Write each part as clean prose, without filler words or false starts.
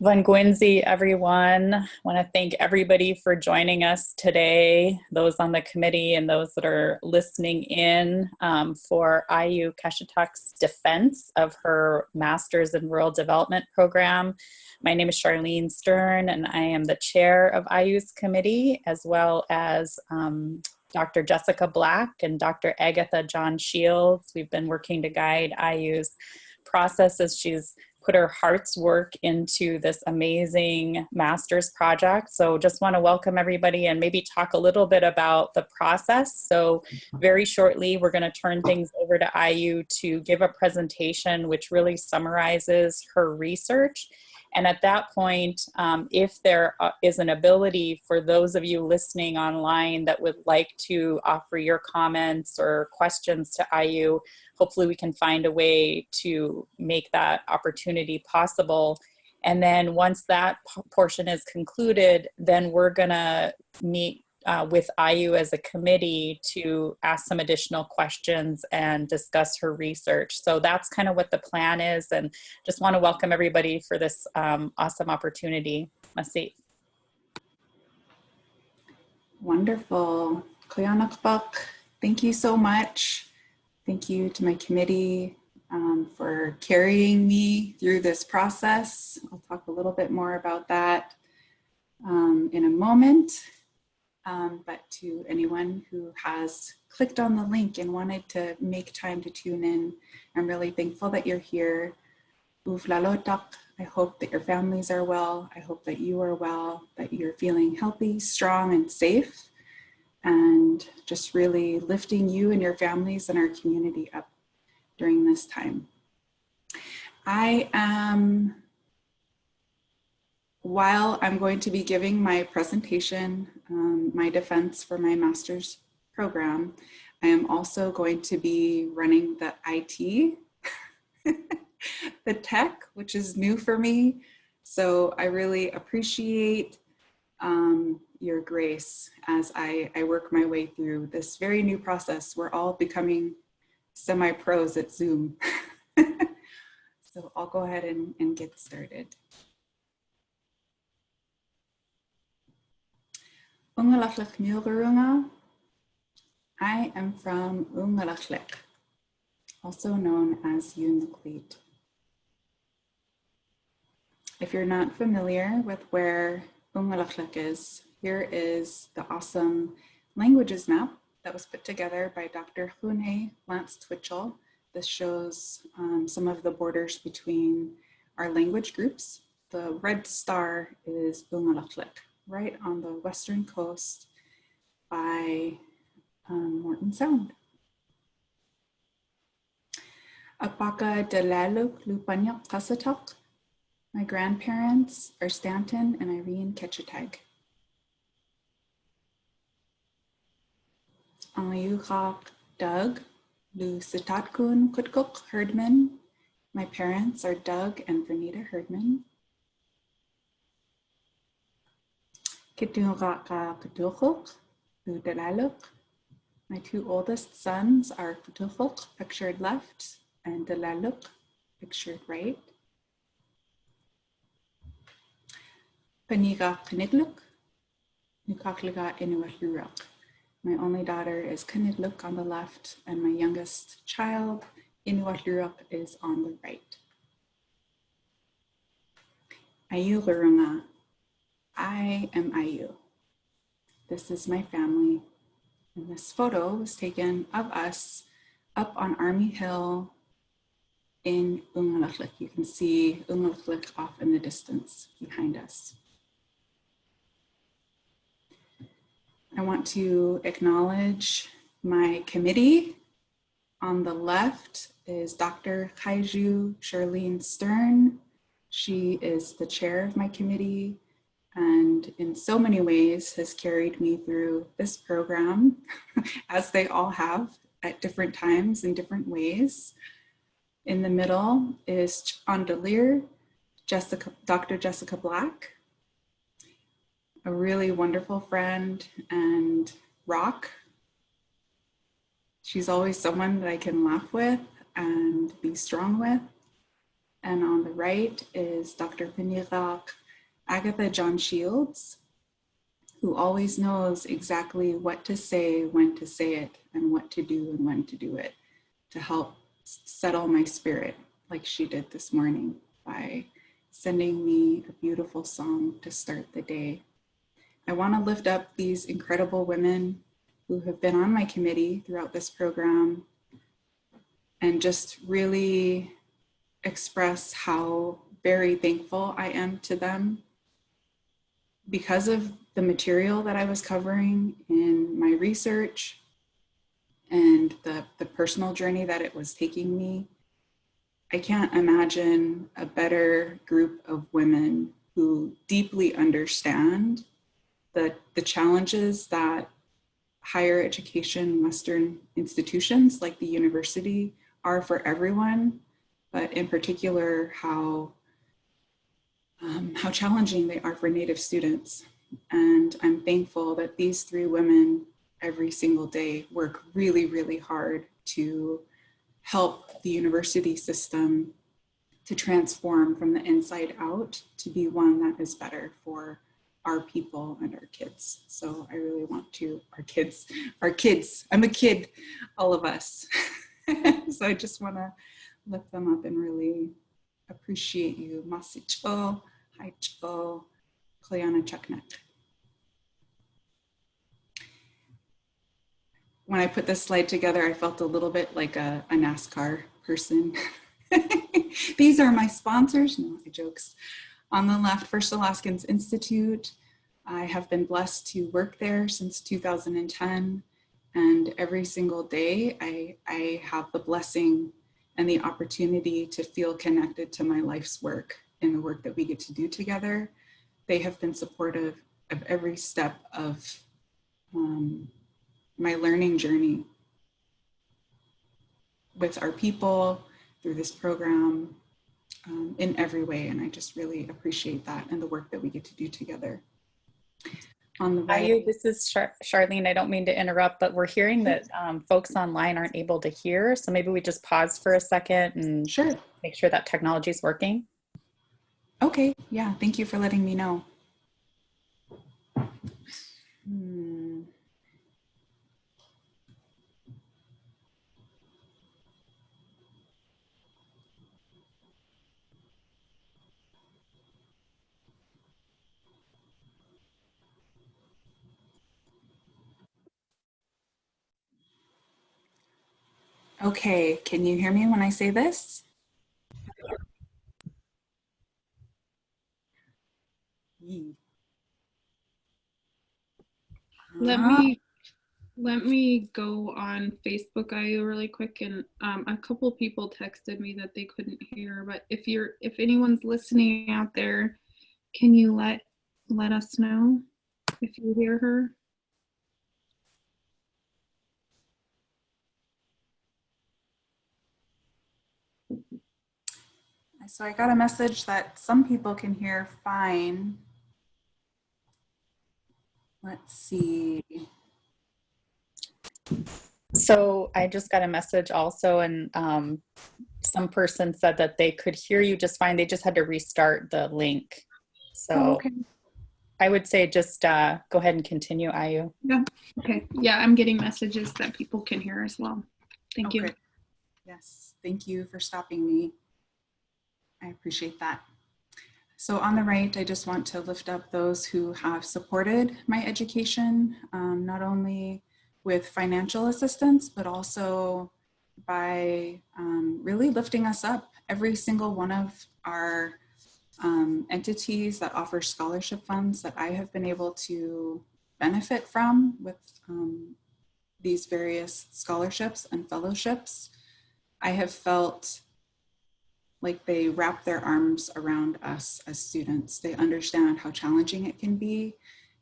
Vanguinzi, everyone. I want to thank everybody for joining us today, those on the committee and those that are listening in for Iñupiaq's defense of her Master's in Rural Development program. My name is Charlene Stern, and I am the chair of IU's committee, as well as Dr. Jessica Black and Dr. Agatha John Shields. We've been working to guide IU's process as she's put her heart's work into this amazing master's project. So just want to welcome everybody and maybe talk a little bit about the process. So very shortly, we're going to turn things over to IU to give a presentation which really summarizes her research. And at that point, if there is an ability for those of you listening online that would like to offer your comments or questions to IU, hopefully we can find a way to make that opportunity possible. And then once that portion is concluded, then we're gonna meet with IU as a committee to ask some additional questions and discuss her research. So that's kind of what the plan is, and just want to welcome everybody for this awesome opportunity. Masi. Wonderful. Uŋalaqłiq, thank you so much. Thank you to my committee for carrying me through this process. I'll talk a little bit more about that in a moment. But to anyone who has clicked on the link and wanted to make time to tune in, I'm really thankful that you're here. Uŋalaqłiq, I hope that your families are well. I hope that you are well, that you're feeling healthy, strong, and safe, and just really lifting you and your families and our community up during this time. While I'm going to be giving my presentation, my defense for my master's program, I am also going to be running the IT, the tech, which is new for me. So I really appreciate your grace as I work my way through this very new process. We're all becoming semi-pros at Zoom. So I'll go ahead and get started. Uŋalaqłiq Milgarunga. I am from Uŋalaqłiq, also known as Unalakleet. If you're not familiar with where Uŋalaqłiq is, here is the awesome languages map that was put together by Dr. Hune Lance Twitchell. This shows some of the borders between our language groups. The red star is Uŋalaqłiq, right on the western coast by Norton Sound. Apaka Delaluk Lupanyak Kasatak. My grandparents are Stanton and Irene Kivġiq. Uŋalaqłiq Doug Lu Sitatkun Kutguk Herdman. My parents are Doug and Vernita Herdman. Kivġiq Lu Delaluk. My two oldest sons are Kivġiq, pictured left, and Delaluk, pictured right. Paniga Knidluk, Uŋalaqłiq Iñupiaq. My only daughter is Knidluk on the left, and my youngest child, Iñupiaq, is on the right. Ayugarunga. I am IU. This is my family. And this photo was taken of us up on Army Hill in Uŋalaqłiq. You can see Uŋalaqłiq off in the distance behind us. I want to acknowledge my committee. On the left is Dr. Kivġiq Charlene Stern. She is the chair of my committee and in so many ways has carried me through this program, as they all have at different times in different ways. In the middle is Chandelier, Dr. Jessica Black, a really wonderful friend and rock. She's always someone that I can laugh with and be strong with. And on the right is Dr. Kivġiq Agatha John Shields, who always knows exactly what to say, when to say it, and what to do and when to do it, to help settle my spirit like she did this morning by sending me a beautiful song to start the day. I want to lift up these incredible women who have been on my committee throughout this program and just really express how very thankful I am to them because of the material that I was covering in my research and the personal journey that it was taking me. I can't imagine a better group of women who deeply understand the challenges that higher education Western institutions like the university are for everyone, but in particular how challenging they are for Native students. And I'm thankful that these three women every single day work really, really hard to help the university system to transform from the inside out to be one that is better for our people and our kids. So I really want to, our kids, I'm a kid, all of us. So I just want to lift them up and really appreciate you. Masicho, haicho, Kliana Chuknek. When I put this slide together, I felt a little bit like a NASCAR person. These are my sponsors, no, I jokes. On the left, First Alaskans Institute. I have been blessed to work there since 2010. And every single day, I have the blessing and the opportunity to feel connected to my life's work in the work that we get to do together. They have been supportive of every step of my learning journey with our people through this program in every way. And I just really appreciate that and the work that we get to do together. On the right. This is Charlene. I don't mean to interrupt, but we're hearing that folks online aren't able to hear. So maybe we just pause for a second and Sure. Make sure that technology is working. Okay, yeah, thank you for letting me know. Okay, can you hear me when I say this? Let me go on Facebook IO really quick, and a couple people texted me that they couldn't hear, but if anyone's listening out there, can you let us know if you hear her? So I got a message that some people can hear fine. Let's see. So I just got a message also, and some person said that they could hear you just fine. They just had to restart the link. So okay. I would say just go ahead and continue, Ayu. Yeah. Okay. Yeah, I'm getting messages that people can hear as well. Thank you. Yes, thank you for stopping me. I appreciate that. So on the right, I just want to lift up those who have supported my education, not only with financial assistance, but also by really lifting us up. Every single one of our entities that offer scholarship funds that I have been able to benefit from with these various scholarships and fellowships, I have felt like they wrap their arms around us as students. They understand how challenging it can be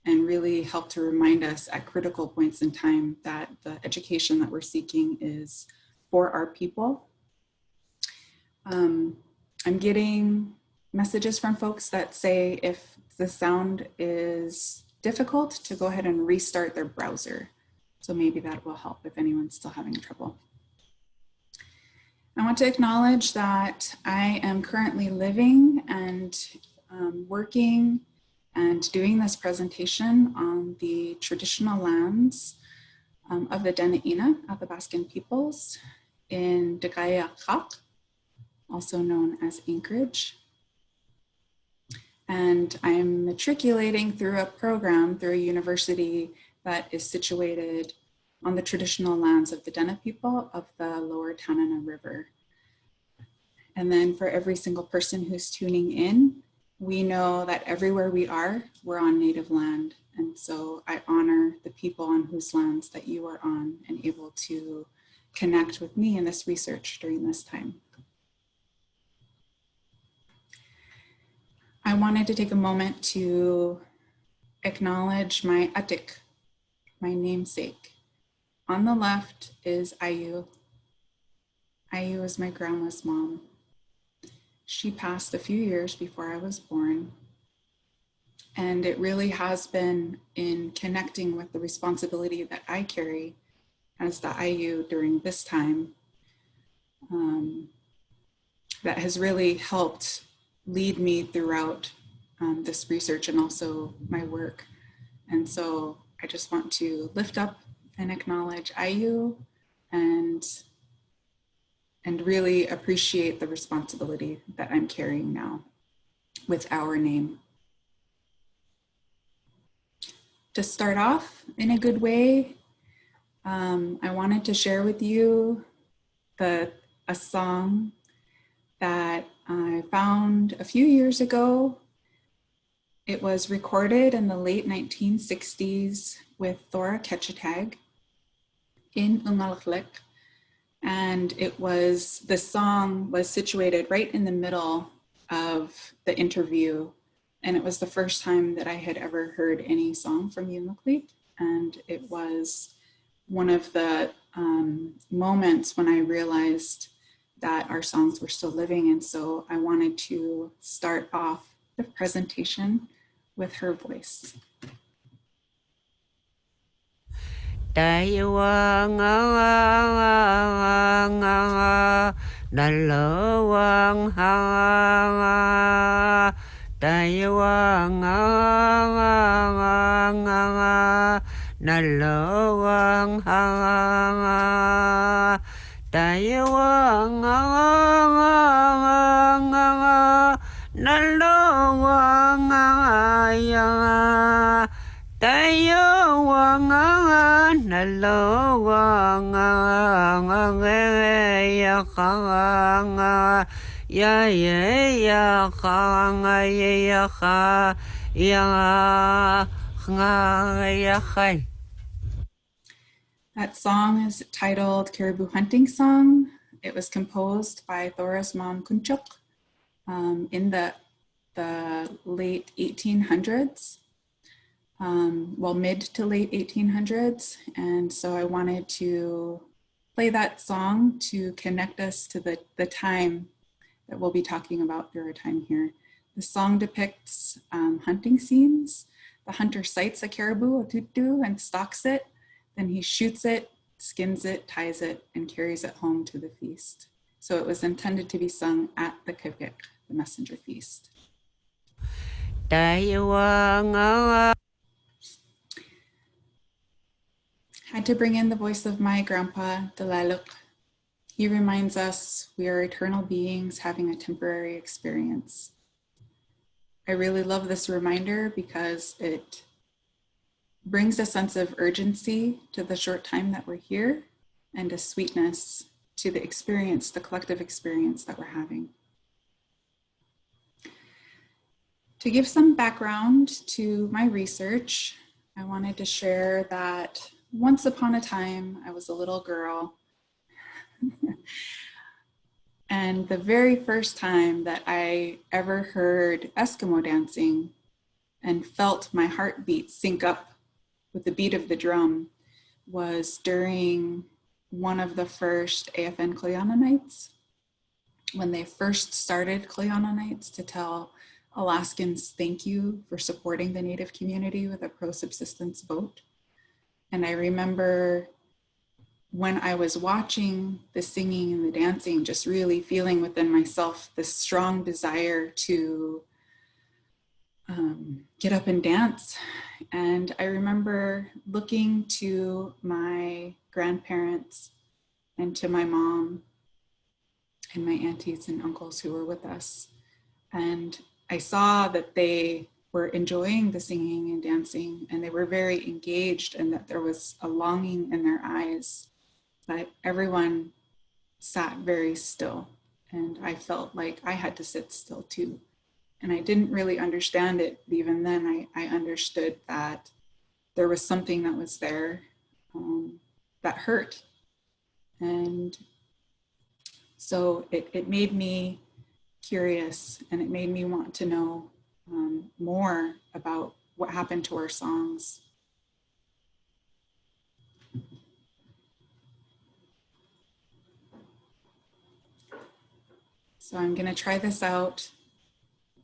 and really help to remind us at critical points in time that the education that we're seeking is for our people. I'm getting messages from folks that say if the sound is difficult, to go ahead and restart their browser. So maybe that will help if anyone's still having trouble. I want to acknowledge that I am currently living and working and doing this presentation on the traditional lands of the Dena'ina, Athabascan peoples in Uŋalaqłiq, also known as Anchorage. And I'm matriculating through a program through a university that is situated on the traditional lands of the Dena people of the lower Tanana River. And then for every single person who's tuning in, we know that everywhere we are, we're on native land. And so I honor the people on whose lands that you are on and able to connect with me in this research during this time. I wanted to take a moment to acknowledge my atik, my namesake. On the left is Ayu. Ayu is my grandma's mom. She passed a few years before I was born. And it really has been in connecting with the responsibility that I carry as the Ayu during this time that has really helped lead me throughout this research and also my work. And so I just want to lift up and acknowledge Ayu and really appreciate the responsibility that I'm carrying now with our name. To start off in a good way, I wanted to share with you a song that I found a few years ago. It was recorded in the late 1960s with Thora Kechatag in Uŋalaqłiq. And the song was situated right in the middle of the interview. And it was the first time that I had ever heard any song from Unalakleet. And it was one of the moments when I realized that our songs were still living. And so I wanted to start off the presentation with her voice. That song is titled Caribou Hunting Song. It was composed by Thora's mom, Kivġiq, in the late 1800s, mid to late 1800s. And so I wanted to play that song to connect us to the time that we'll be talking about through our time here. The song depicts hunting scenes. The hunter sights a caribou, a tutu, and stalks it. Then he shoots it, skins it, ties it, and carries it home to the feast. So it was intended to be sung at the Kivġiq, the Messenger Feast. Had to bring in the voice of my grandpa, Uŋalaqłiq. He reminds us we are eternal beings having a temporary experience. I really love this reminder because it brings a sense of urgency to the short time that we're here and a sweetness to the experience, the collective experience that we're having. To give some background to my research, I wanted to share that once upon a time, I was a little girl. And the very first time that I ever heard Eskimo dancing and felt my heartbeat sync up with the beat of the drum was during one of the first AFN Kleana nights, when they first started Kleana nights to tell Alaskans thank you for supporting the Native community with a pro-subsistence vote. And I remember when I was watching the singing and the dancing, just really feeling within myself this strong desire to get up and dance. And I remember looking to my grandparents and to my mom and my aunties and uncles who were with us. And I saw that they were enjoying the singing and dancing, and they were very engaged, and that there was a longing in their eyes. But everyone sat very still, and I felt like I had to sit still too. And I didn't really understand it. But even then, I understood that there was something that was there that hurt. And so it made me curious, and it made me want to know more about what happened to our songs. So I'm going to try this out.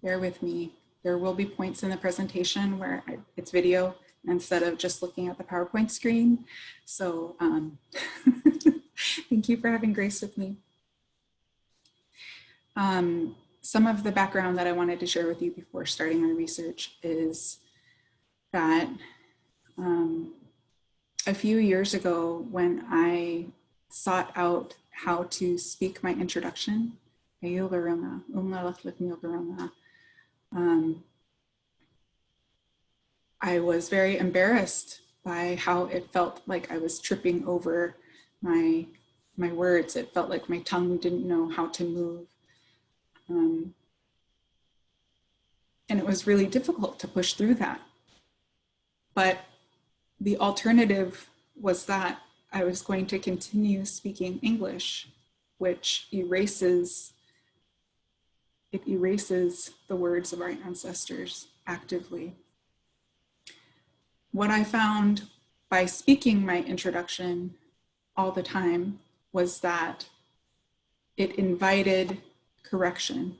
Bear with me. There will be points in the presentation where it's video instead of just looking at the PowerPoint screen. So thank you for having grace with me. Some of the background that I wanted to share with you before starting my research is that a few years ago, when I sought out how to speak my introduction, Uŋalaqłiq, I was very embarrassed by how it felt like I was tripping over my words. It felt like my tongue didn't know how to move. And it was really difficult to push through that. But the alternative was that I was going to continue speaking English, which erases the words of our ancestors actively. What I found by speaking my introduction all the time was that it invited correction.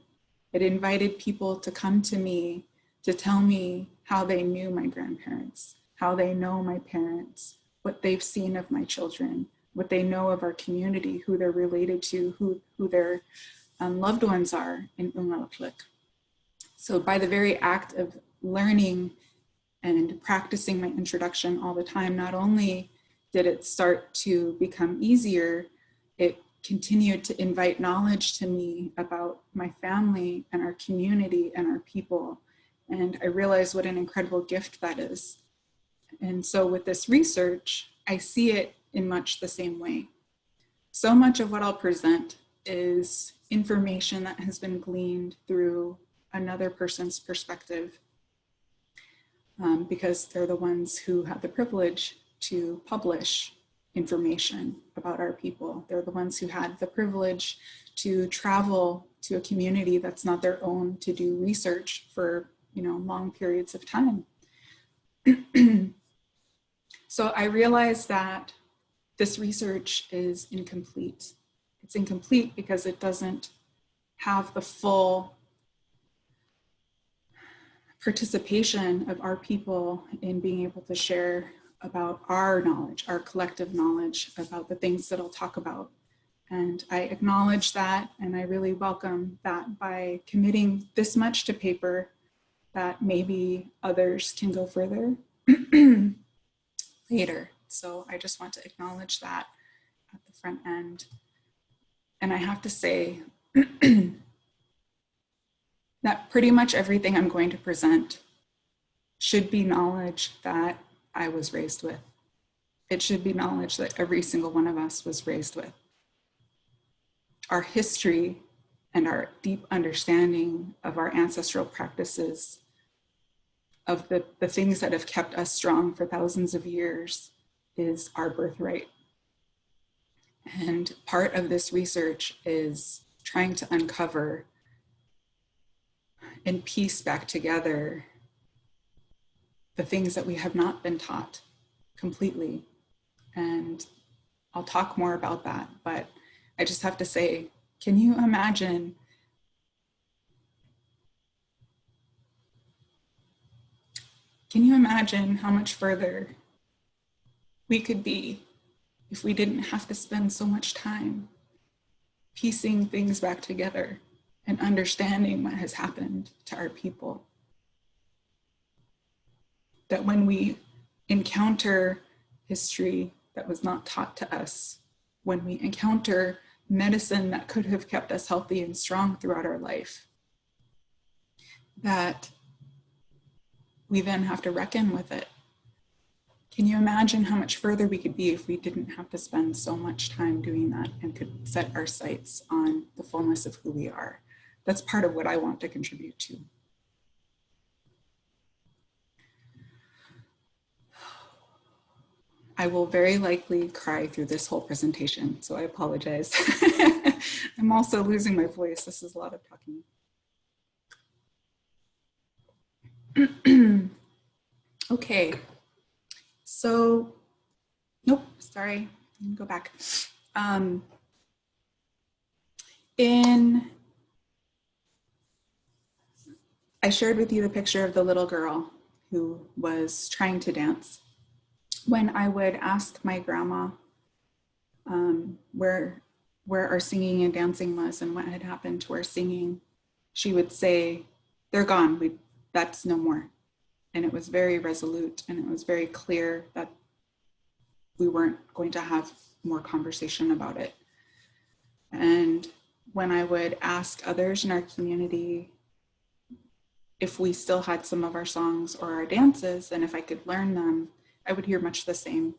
It invited people to come to me to tell me how they knew my grandparents, how they know my parents, what they've seen of my children, what they know of our community, who they're related to, who their loved ones are in Uŋalaqłiq. So by the very act of learning and practicing my introduction all the time, not only did it start to become easier, it continued to invite knowledge to me about my family and our community and our people. And I realized what an incredible gift that is. And so with this research, I see it in much the same way. So much of what I'll present is information that has been gleaned through another person's perspective, because they're the ones who have the privilege to publish information about our people. They're the ones who had the privilege to travel to a community that's not their own to do research for, long periods of time. So I realized that this research is incomplete. It's incomplete because it doesn't have the full participation of our people in being able to share about our knowledge, our collective knowledge about the things that I'll talk about. And I acknowledge that, and I really welcome that by committing this much to paper, that maybe others can go further later. So I just want to acknowledge that at the front end. And I have to say that pretty much everything I'm going to present should be knowledge that I was raised with. It should be knowledge that every single one of us was raised with. Our history and our deep understanding of our ancestral practices, of the things that have kept us strong for thousands of years, is our birthright. And part of this research is trying to uncover and piece back together the things that we have not been taught completely. And I'll talk more about that, but I just have to say, can you imagine how much further we could be if we didn't have to spend so much time piecing things back together and understanding what has happened to our people. That when we encounter history that was not taught to us, when we encounter medicine that could have kept us healthy and strong throughout our life, that we then have to reckon with it. Can you imagine how much further we could be if we didn't have to spend so much time doing that and could set our sights on the fullness of who we are? That's part of what I want to contribute to. I will very likely cry through this whole presentation, so I apologize. I'm also losing my voice. This is a lot of talking. Okay, so, nope, sorry, let me go back. I shared with you the picture of the little girl who was trying to dance. When I would ask my grandma where our singing and dancing was and what had happened to our singing, she would say, they're gone, that's no more. And it was very resolute, and it was very clear that we weren't going to have more conversation about it. And when I would ask others in our community if we still had some of our songs or our dances, and if I could learn them, I would hear much the same,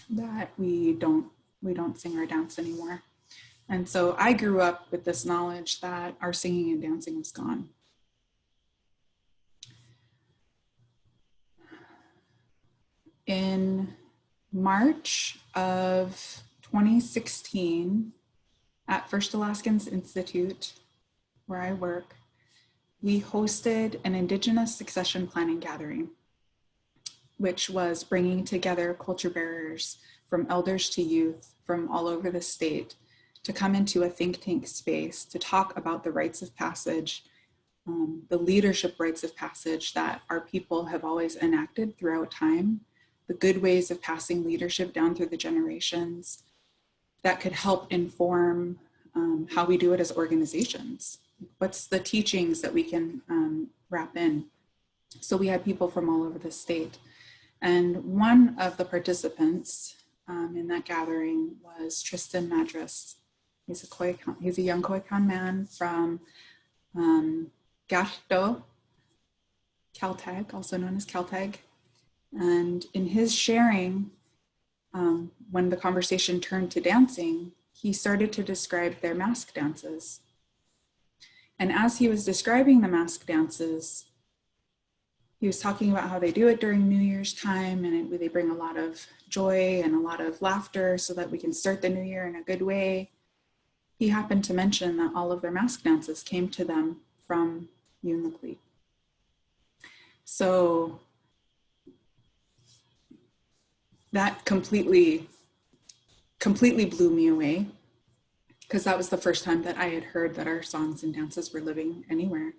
that we don't sing or dance anymore. And so I grew up with this knowledge that our singing and dancing was gone. In March of 2016, at First Alaskans Institute, where I work, we hosted an Indigenous succession planning gathering, which was bringing together culture bearers from elders to youth from all over the state to come into a think tank space to talk about the rites of passage, the leadership rites of passage that our people have always enacted throughout time, the good ways of passing leadership down through the generations that could help inform how we do it as organizations. What's the teachings that we can wrap in? So we had people from all over the state. And one of the participants in that gathering was Tristan Madras. He's a young Koikan man from Gardo, Caltag, also known as Caltag. And in his sharing, when the conversation turned to dancing, he started to describe their mask dances. And as he was describing the mask dances, he was talking about how they do it during New Year's time, and they bring a lot of joy and a lot of laughter so that we can start the new year in a good way. He happened to mention that all of their mask dances came to them from Uŋalaqłiq. So that completely blew me away, because that was the first time that I had heard that our songs and dances were living anywhere.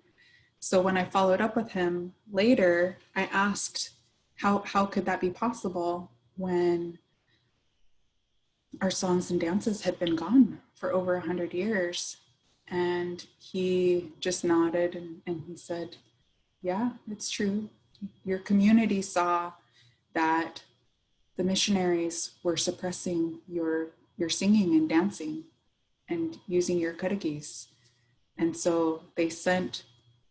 So when I followed up with him later, I asked, how could that be possible when our songs and dances had been gone for over 100 years? And he just nodded and he said, yeah, it's true. Your community saw that the missionaries were suppressing your singing and dancing and using your qargis. And so they sent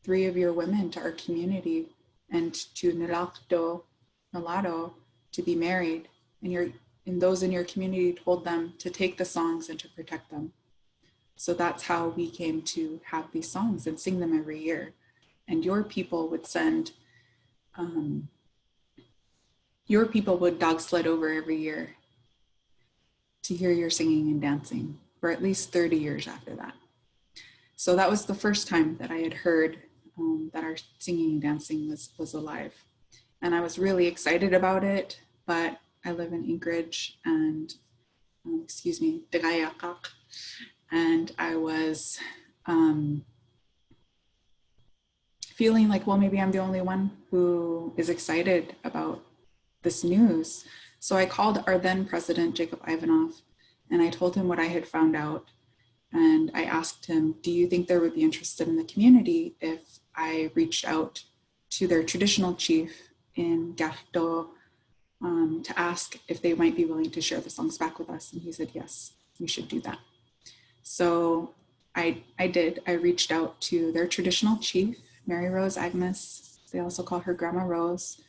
3 of your women to our community and to Nalado to be married. And those in your community told them to take the songs and to protect them. So that's how we came to have these songs and sing them every year. And your people would dog sled over every year to hear your singing and dancing for at least 30 years after that. So that was the first time that I had heard that our singing and dancing was alive. And I was really excited about it, but I live in Anchorage and, Uŋalaqłiq, and I was feeling like, well, maybe I'm the only one who is excited about this news. So I called our then president, Jacob Ivanov, and I told him what I had found out. And I asked him, do you think they would be interested in the community if I reached out to their traditional chief in Kivġiq to ask if they might be willing to share the songs back with us? And he said, yes, we should do that. So I did. I reached out to their traditional chief, Mary Rose Agnes. They also call her Grandma Rose.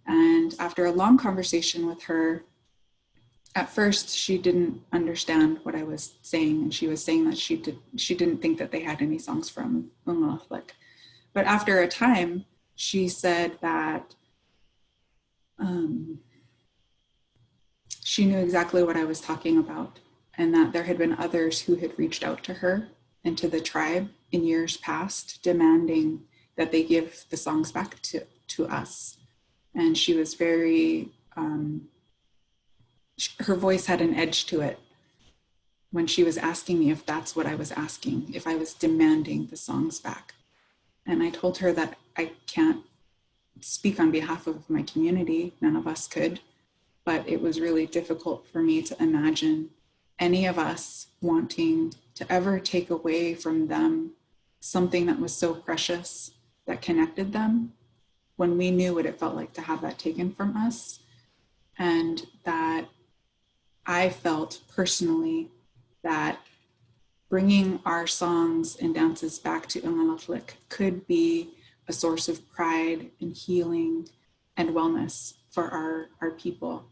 And after a long conversation with her, at first she didn't understand what I was saying, and she was saying that she didn't think that they had any songs from Uŋalaqłiq. But after a time, she said that she knew exactly what I was talking about, and that there had been others who had reached out to her and to the tribe in years past, demanding that they give the songs back to us. And she was very, her voice had an edge to it when she was asking me if that's what I was asking, if I was demanding the songs back. And I told her that I can't speak on behalf of my community, none of us could, but it was really difficult for me to imagine any of us wanting to ever take away from them something that was so precious, that connected them, when we knew what it felt like to have that taken from us. And that I felt personally that bringing our songs and dances back to Unalakleet could be a source of pride and healing and wellness for our people.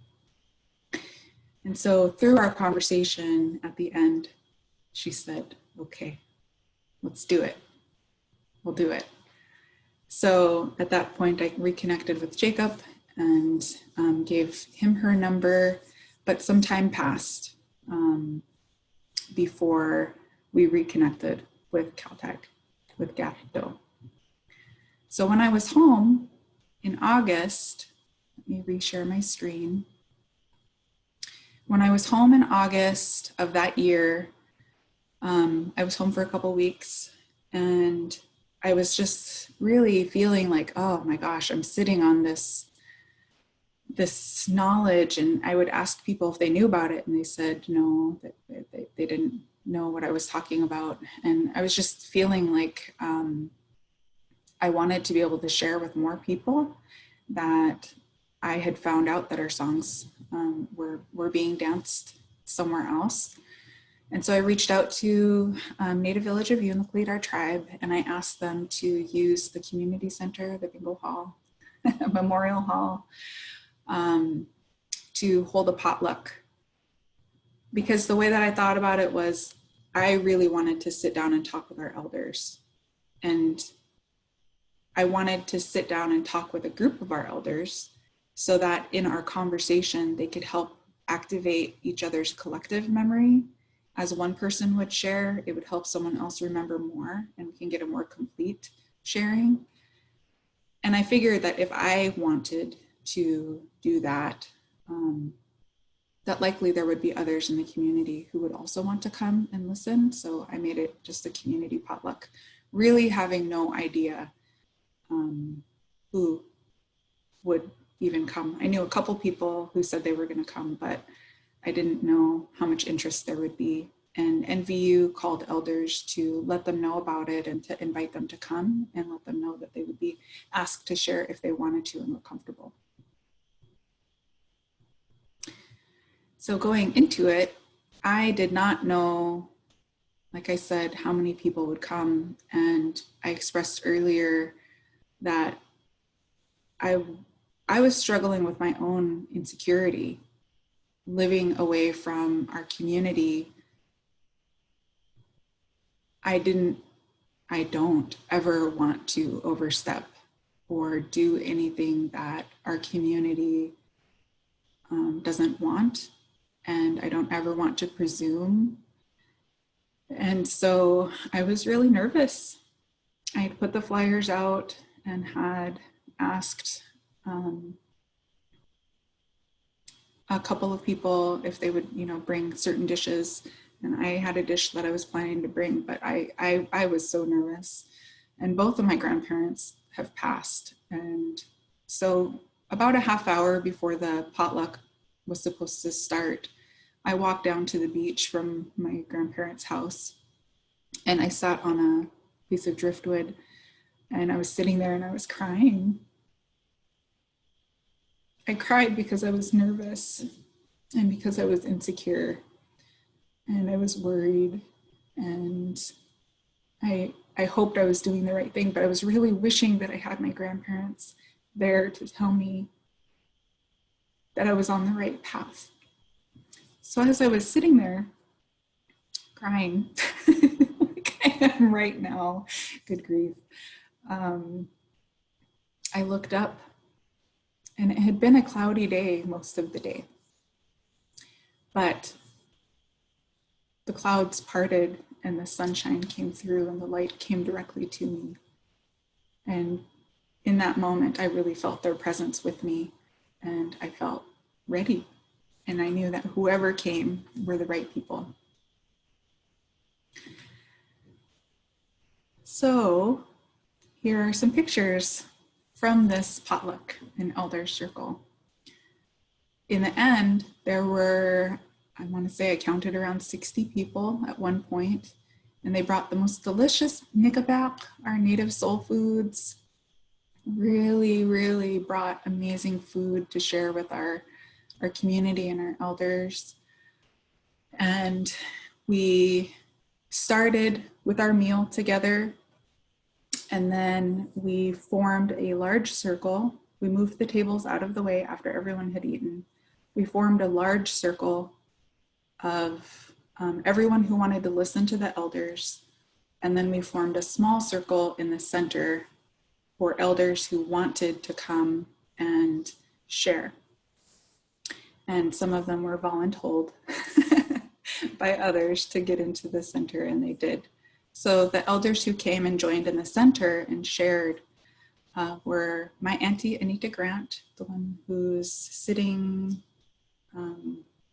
And so through our conversation at the end, she said, okay, let's do it. We'll do it. So at that point, I reconnected with Jacob and gave him her number, but some time passed before we reconnected with Caltech, with Kivġiq. So when I was home in August, let me reshare my screen. When I was home in August of that year, I was home for a couple weeks, and I was just really feeling like, oh my gosh, I'm sitting on this knowledge. And I would ask people if they knew about it, and they said no, that they didn't know what I was talking about. And I was just feeling like I wanted to be able to share with more people that I had found out that our songs were being danced somewhere else. And so I reached out to Native Village of Unalakleet, our tribe, and I asked them to use the community center, the bingo hall, memorial hall, to hold a potluck. Because the way that I thought about it was, I really wanted to sit down and talk with our elders. And I wanted to sit down and talk with a group of our elders so that in our conversation, they could help activate each other's collective memory. As one person would share, it would help someone else remember more, and we can get a more complete sharing. And I figured that if I wanted to do that, that likely there would be others in the community who would also want to come and listen. So I made it just a community potluck, really having no idea who would even come. I knew a couple people who said they were going to come, but I didn't know how much interest there would be. And NVU called elders to let them know about it and to invite them to come and let them know that they would be asked to share if they wanted to and were comfortable. So going into it, I did not know, like I said, how many people would come. And I expressed earlier that I was struggling with my own insecurity, living away from our community. I don't ever want to overstep or do anything that our community doesn't want. And I don't ever want to presume. And so I was really nervous. I had put the flyers out and had asked a couple of people if they would, bring certain dishes. And I had a dish that I was planning to bring, but I was so nervous. And both of my grandparents have passed. And so about a half hour before the potluck was supposed to start, I walked down to the beach from my grandparents' house, and I sat on a piece of driftwood, and I was sitting there and I was crying. I cried because I was nervous and because I was insecure and I was worried, and I hoped I was doing the right thing, but I was really wishing that I had my grandparents there to tell me that I was on the right path. So as I was sitting there crying, like I am right now, good grief, I looked up, and it had been a cloudy day most of the day, but the clouds parted and the sunshine came through and the light came directly to me. And in that moment, I really felt their presence with me, and I felt ready. And I knew that whoever came were the right people. So here are some pictures from this potluck and elder circle. In the end, there were, I want to say I counted around 60 people at one point, and they brought the most delicious Iñupiaq, our native soul foods, really brought amazing food to share with our community and our elders. And we started with our meal together, and then we formed a large circle. We moved the tables out of the way after everyone had eaten. We formed a large circle of everyone who wanted to listen to the elders. And then we formed a small circle in the center for elders who wanted to come and share. And some of them were voluntold by others to get into the center, and they did. So the elders who came and joined in the center and shared were my auntie Anita Grant, the one who's sitting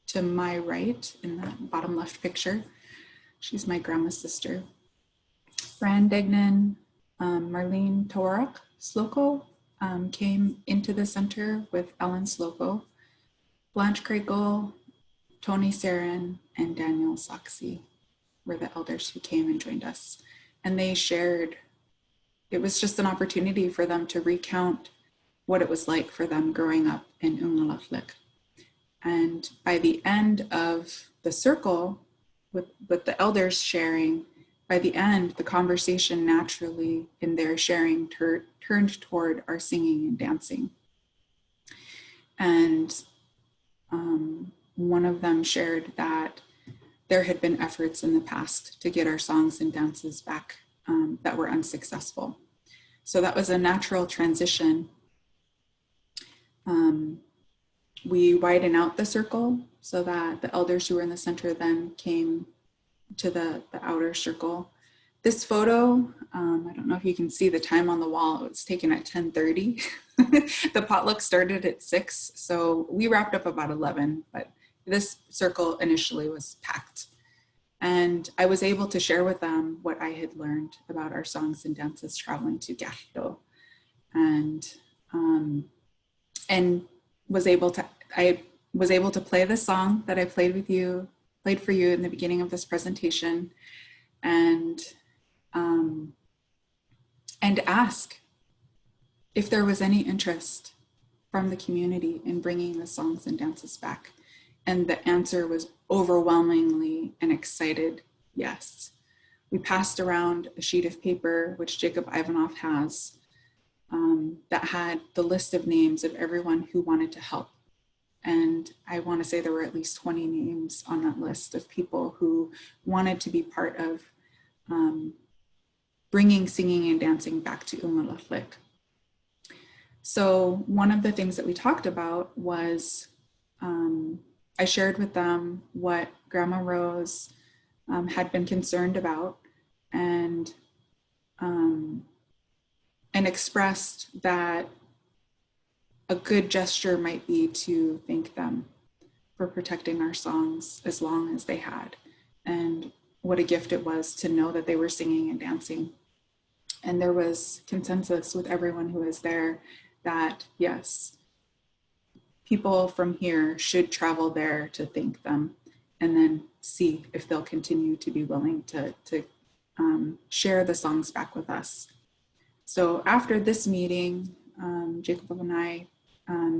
to my right in that bottom left picture. She's my grandma's sister. Fran Degnan, Marlene Torak Sloko came into the center with Ellen Sloko, Blanche Kregel, Tony Sarin, and Daniel Saxi were the elders who came and joined us. And they shared, it was just an opportunity for them to recount what it was like for them growing up in Uŋalaqłiq. And by the end of the circle, with the elders sharing, by the end, the conversation naturally in their sharing turned toward our singing and dancing. And one of them shared that there had been efforts in the past to get our songs and dances back that were unsuccessful. So that was a natural transition. We widen out the circle so that the elders who were in the center then came to the outer circle. This photo, I don't know if you can see the time on the wall, it was taken at 10:30. The potluck started at 6, so we wrapped up about 11, but this circle initially was packed. And I was able to share with them what I had learned about our songs and dances traveling to Kivġiq, and I was able to play the song that I played for you in the beginning of this presentation, and ask if there was any interest from the community in bringing the songs and dances back. And the answer was overwhelmingly an excited yes. We passed around a sheet of paper, which Jacob Ivanov has, that had the list of names of everyone who wanted to help. And I want to say there were at least 20 names on that list of people who wanted to be part of bringing singing and dancing back to Uŋalaqłiq. So one of the things that we talked about was I shared with them what Grandma Rose had been concerned about, and expressed that a good gesture might be to thank them for protecting our songs as long as they had, and what a gift it was to know that they were singing and dancing. And there was consensus with everyone who was there that yes, people from here should travel there to thank them, and then see if they'll continue to be willing to share the songs back with us. So after this meeting, Jacob and I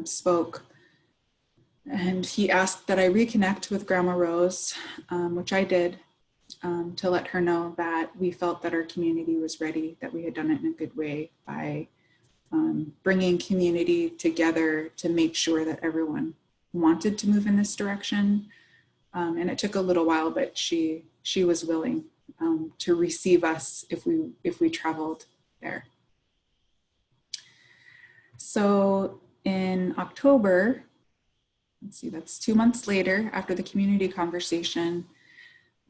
spoke, and he asked that I reconnect with Grandma Rose, which I did, to let her know that we felt that our community was ready, that we had done it in a good way by bringing community together to make sure that everyone wanted to move in this direction. And it took a little while, but she was willing to receive us if we traveled there. So in October, let's see, that's 2 months later, after the community conversation,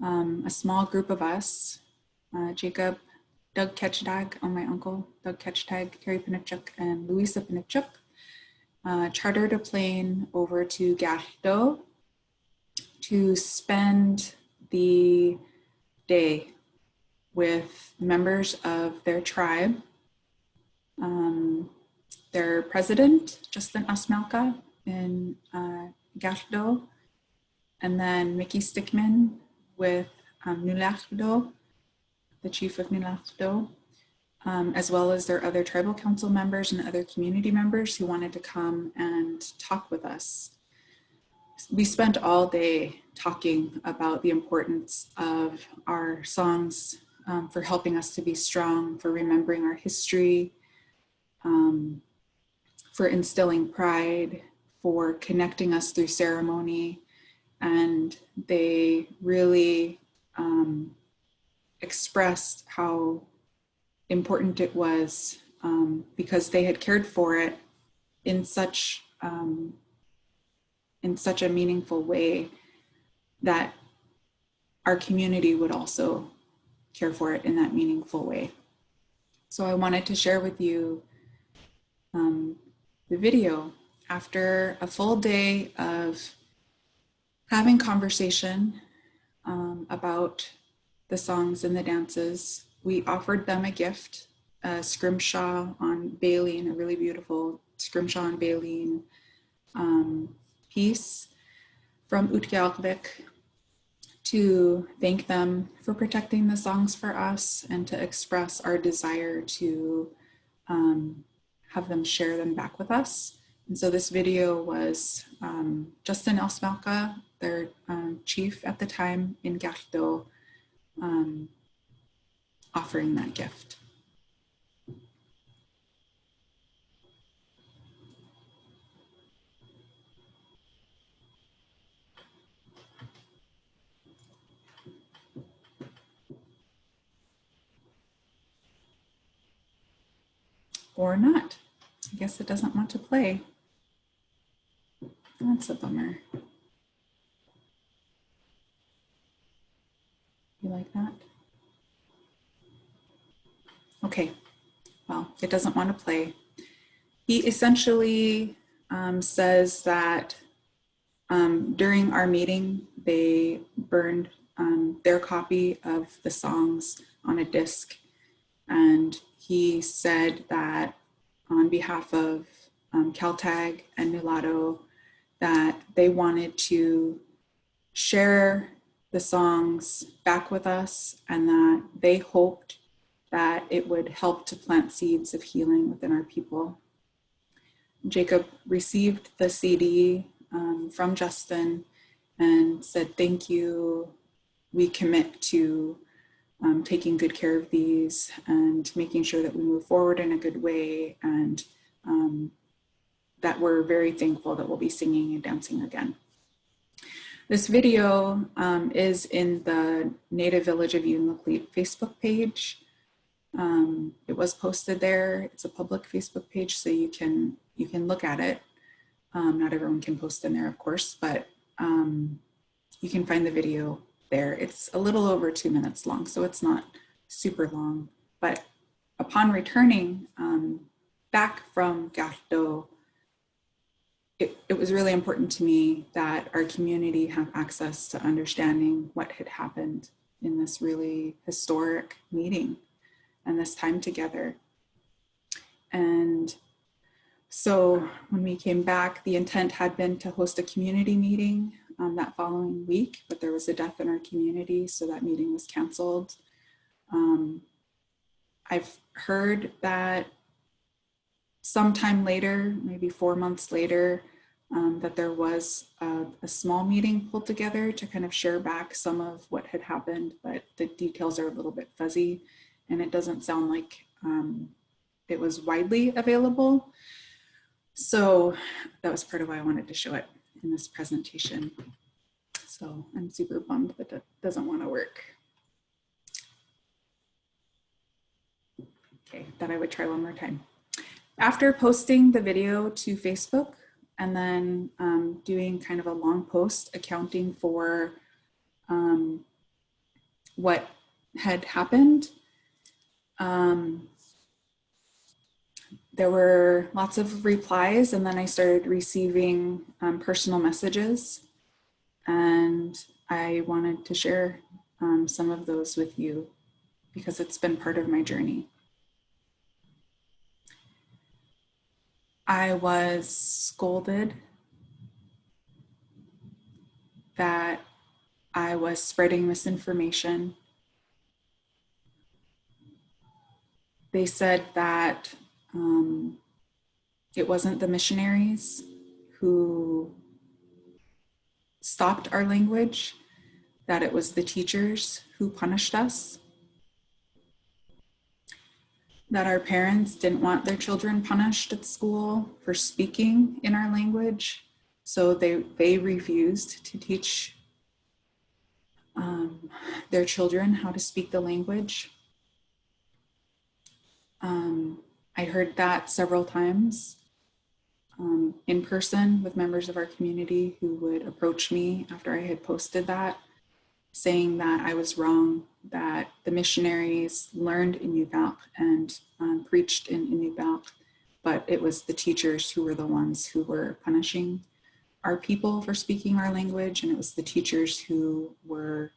a small group of us, Jacob, Doug Kivġiq, my uncle, Doug Kivġiq, Carrie Pinipchuk, and Louisa Pinipchuk, chartered a plane over to Kivġiq to spend the day with members of their tribe, their president, Justin Asmelka, in Kivġiq, and then Mickey Stickman with Unalakleet, the chief of Unalakleet, as well as their other tribal council members and other community members who wanted to come and talk with us. We spent all day talking about the importance of our songs for helping us to be strong, for remembering our history, for instilling pride, for connecting us through ceremony. And they really expressed how important it was because they had cared for it in such a meaningful way that our community would also care for it in that meaningful way. So I wanted to share with you the video. After a full day of having conversation about the songs and the dances, we offered them a gift, a scrimshaw on baleen, a really beautiful scrimshaw on baleen piece from Uŋalaqłiq, to thank them for protecting the songs for us and to express our desire to have them share them back with us. And so this video was Justin Asmelka, their chief at the time in Kivġiq, offering that gift. Or not. I guess it doesn't want to play. That's a bummer. You like that? Okay, well, it doesn't want to play. He essentially says that during our meeting, they burned their copy of the songs on a disc. And he said that on behalf of Kaltag and Nulato, that they wanted to share the songs back with us, and that they hoped that it would help to plant seeds of healing within our people. Jacob received the CD from Justin and said, "Thank you. We commit to taking good care of these and making sure that we move forward in a good way, and that we're very thankful that we'll be singing and dancing again." This video is in the Native Village of Uŋalaqłiq Facebook page. It was posted there. It's a public Facebook page, so you can look at it. Not everyone can post in there, of course, but you can find the video there. It's a little over 2 minutes long, so it's not super long. But upon returning back from Kivġiq, it was really important to me that our community have access to understanding what had happened in this really historic meeting and this time together. And So when we came back, the intent had been to host a community meeting that following week, but there was a death in our community, so that meeting was canceled. I've heard that sometime later, maybe 4 months later, that there was a small meeting pulled together to kind of share back some of what had happened, but the details are a little bit fuzzy, and it doesn't sound like it was widely available. So that was part of why I wanted to show it in this presentation. So I'm super bummed that that doesn't want to work. Okay, thought I would try one more time. After posting the video to Facebook and then doing kind of a long post accounting for what had happened, there were lots of replies, and then I started receiving personal messages, and I wanted to share some of those with you because it's been part of my journey. I was scolded that I was spreading misinformation. They said that it wasn't the missionaries who stopped our language, that it was the teachers who punished us, that our parents didn't want their children punished at school for speaking in our language, so they refused to teach their children how to speak the language. I heard that several times in person with members of our community who would approach me after I had posted that, saying that I was wrong, that the missionaries learned Iñupiaq and preached in Iñupiaq, but it was the teachers who were the ones who were punishing our people for speaking our language, and it was the teachers who were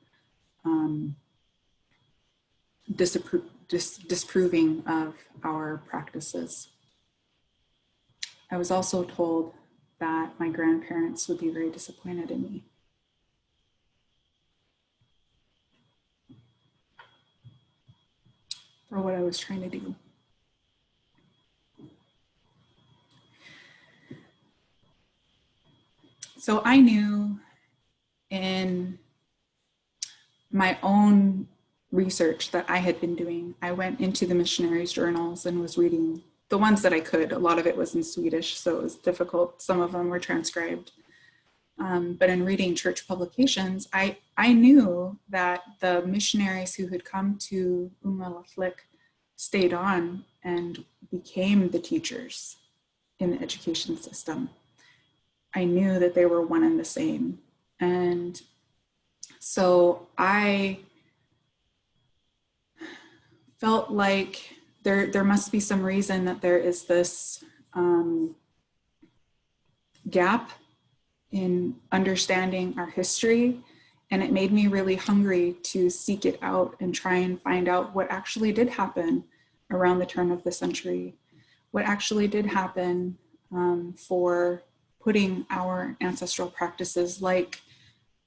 disproving of our practices. I was also told that my grandparents would be very disappointed in me. For what I was trying to do. So I knew in my own research that I had been doing, I went into the missionaries' journals and was reading the ones that I could. A lot of it was in Swedish, so it was difficult. Some of them were transcribed. But in reading church publications, I knew that the missionaries who had come to Uŋalaqłiq stayed on and became the teachers in the education system. I knew that they were one and the same. And so I felt like there must be some reason that there is this gap in understanding our history, and it made me really hungry to seek it out and try and find out what actually did happen around the turn of the century, what actually did happen for putting our ancestral practices like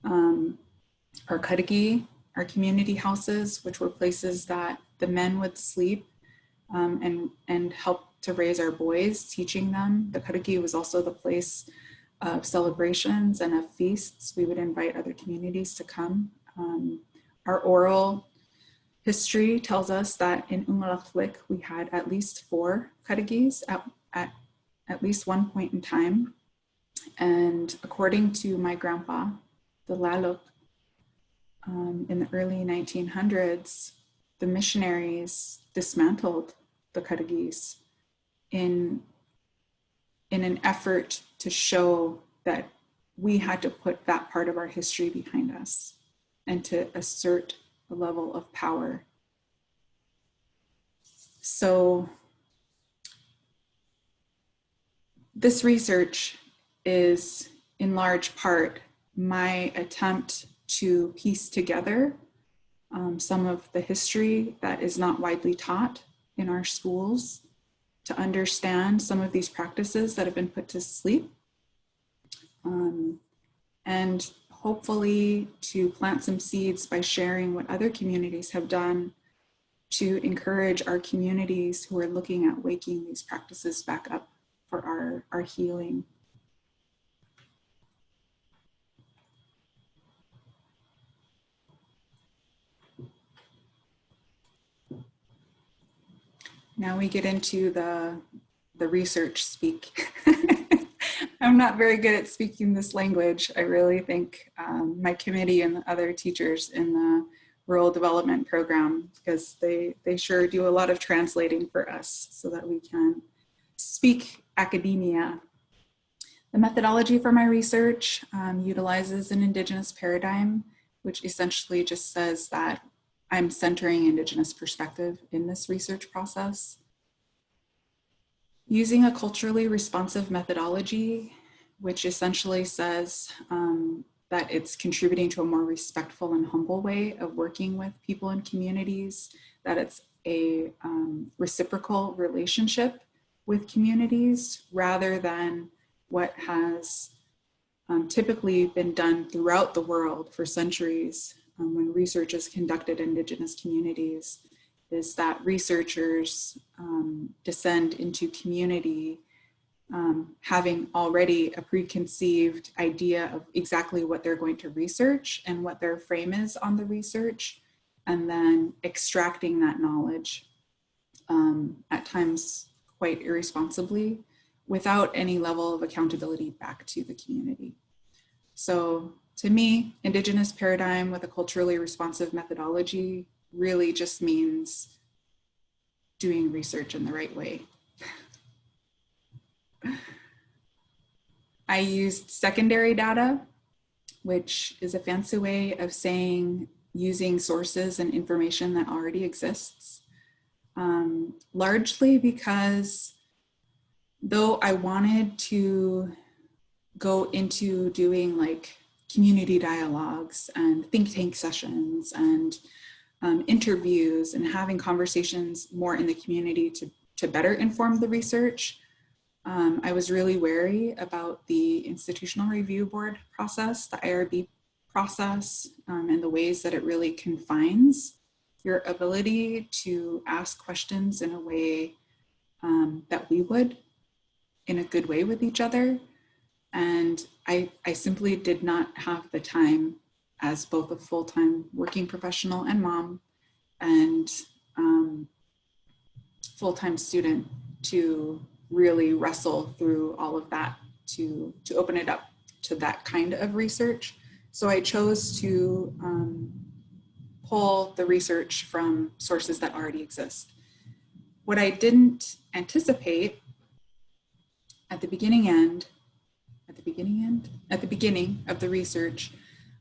our qargi, our community houses, which were places that the men would sleep and help to raise our boys, teaching them. The qargi was also the place of celebrations and of feasts. We would invite other communities to come. Our oral history tells us that in Uŋalaqłiq we had at least 4 qargis at least one point in time. And according to my grandpa, the Laluk, in the early 1900s, the missionaries dismantled the qargis in an effort to show that we had to put that part of our history behind us and to assert a level of power. So this research is in large part my attempt to piece together some of the history that is not widely taught in our schools to understand some of these practices that have been put to sleep, and hopefully to plant some seeds by sharing what other communities have done to encourage our communities who are looking at waking these practices back up for our healing. Now we get into the research speak. I'm not very good at speaking this language. I really think my committee and the other teachers in the rural development program, because they sure do a lot of translating for us so that we can speak academia. The methodology for my research utilizes an Indigenous paradigm, which essentially just says that I'm centering Indigenous perspective in this research process. Using a culturally responsive methodology, which essentially says that it's contributing to a more respectful and humble way of working with people and communities, that it's a reciprocal relationship with communities rather than what has typically been done throughout the world for centuries when research is conducted in Indigenous communities, is that researchers descend into community having already a preconceived idea of exactly what they're going to research and what their frame is on the research, and then extracting that knowledge at times quite irresponsibly without any level of accountability back to the community. So to me, Indigenous paradigm with a culturally responsive methodology really just means doing research in the right way. I used secondary data, which is a fancy way of saying using sources and information that already exists, largely because though I wanted to go into doing like community dialogues and think tank sessions and interviews and having conversations more in the community to better inform the research, I was really wary about the institutional review board process, the IRB process, and the ways that it really confines your ability to ask questions in a way that we would, in a good way with each other. And I simply did not have the time as both a full-time working professional and mom and full-time student to really wrestle through all of that to open it up to that kind of research. So I chose to pull the research from sources that already exist. What I didn't anticipate at the beginning of the research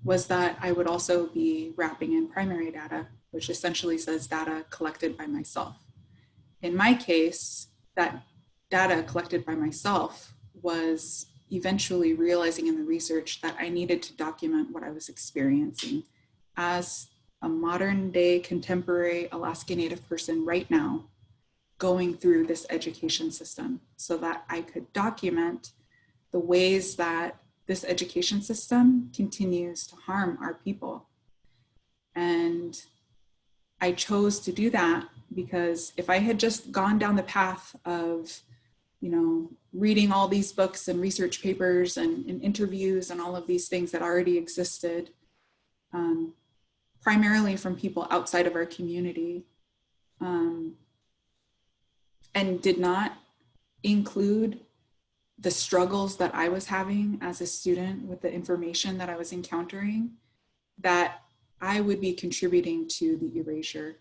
was that I would also be wrapping in primary data, which essentially says data collected by myself. In my case, that data collected by myself was eventually realizing in the research that I needed to document what I was experiencing as a modern day contemporary Alaska Native person right now going through this education system so that I could document the ways that this education system continues to harm our people. And I chose to do that because if I had just gone down the path of, reading all these books and research papers and interviews and all of these things that already existed, primarily from people outside of our community, and did not include the struggles that I was having as a student with the information that I was encountering, that I would be contributing to the erasure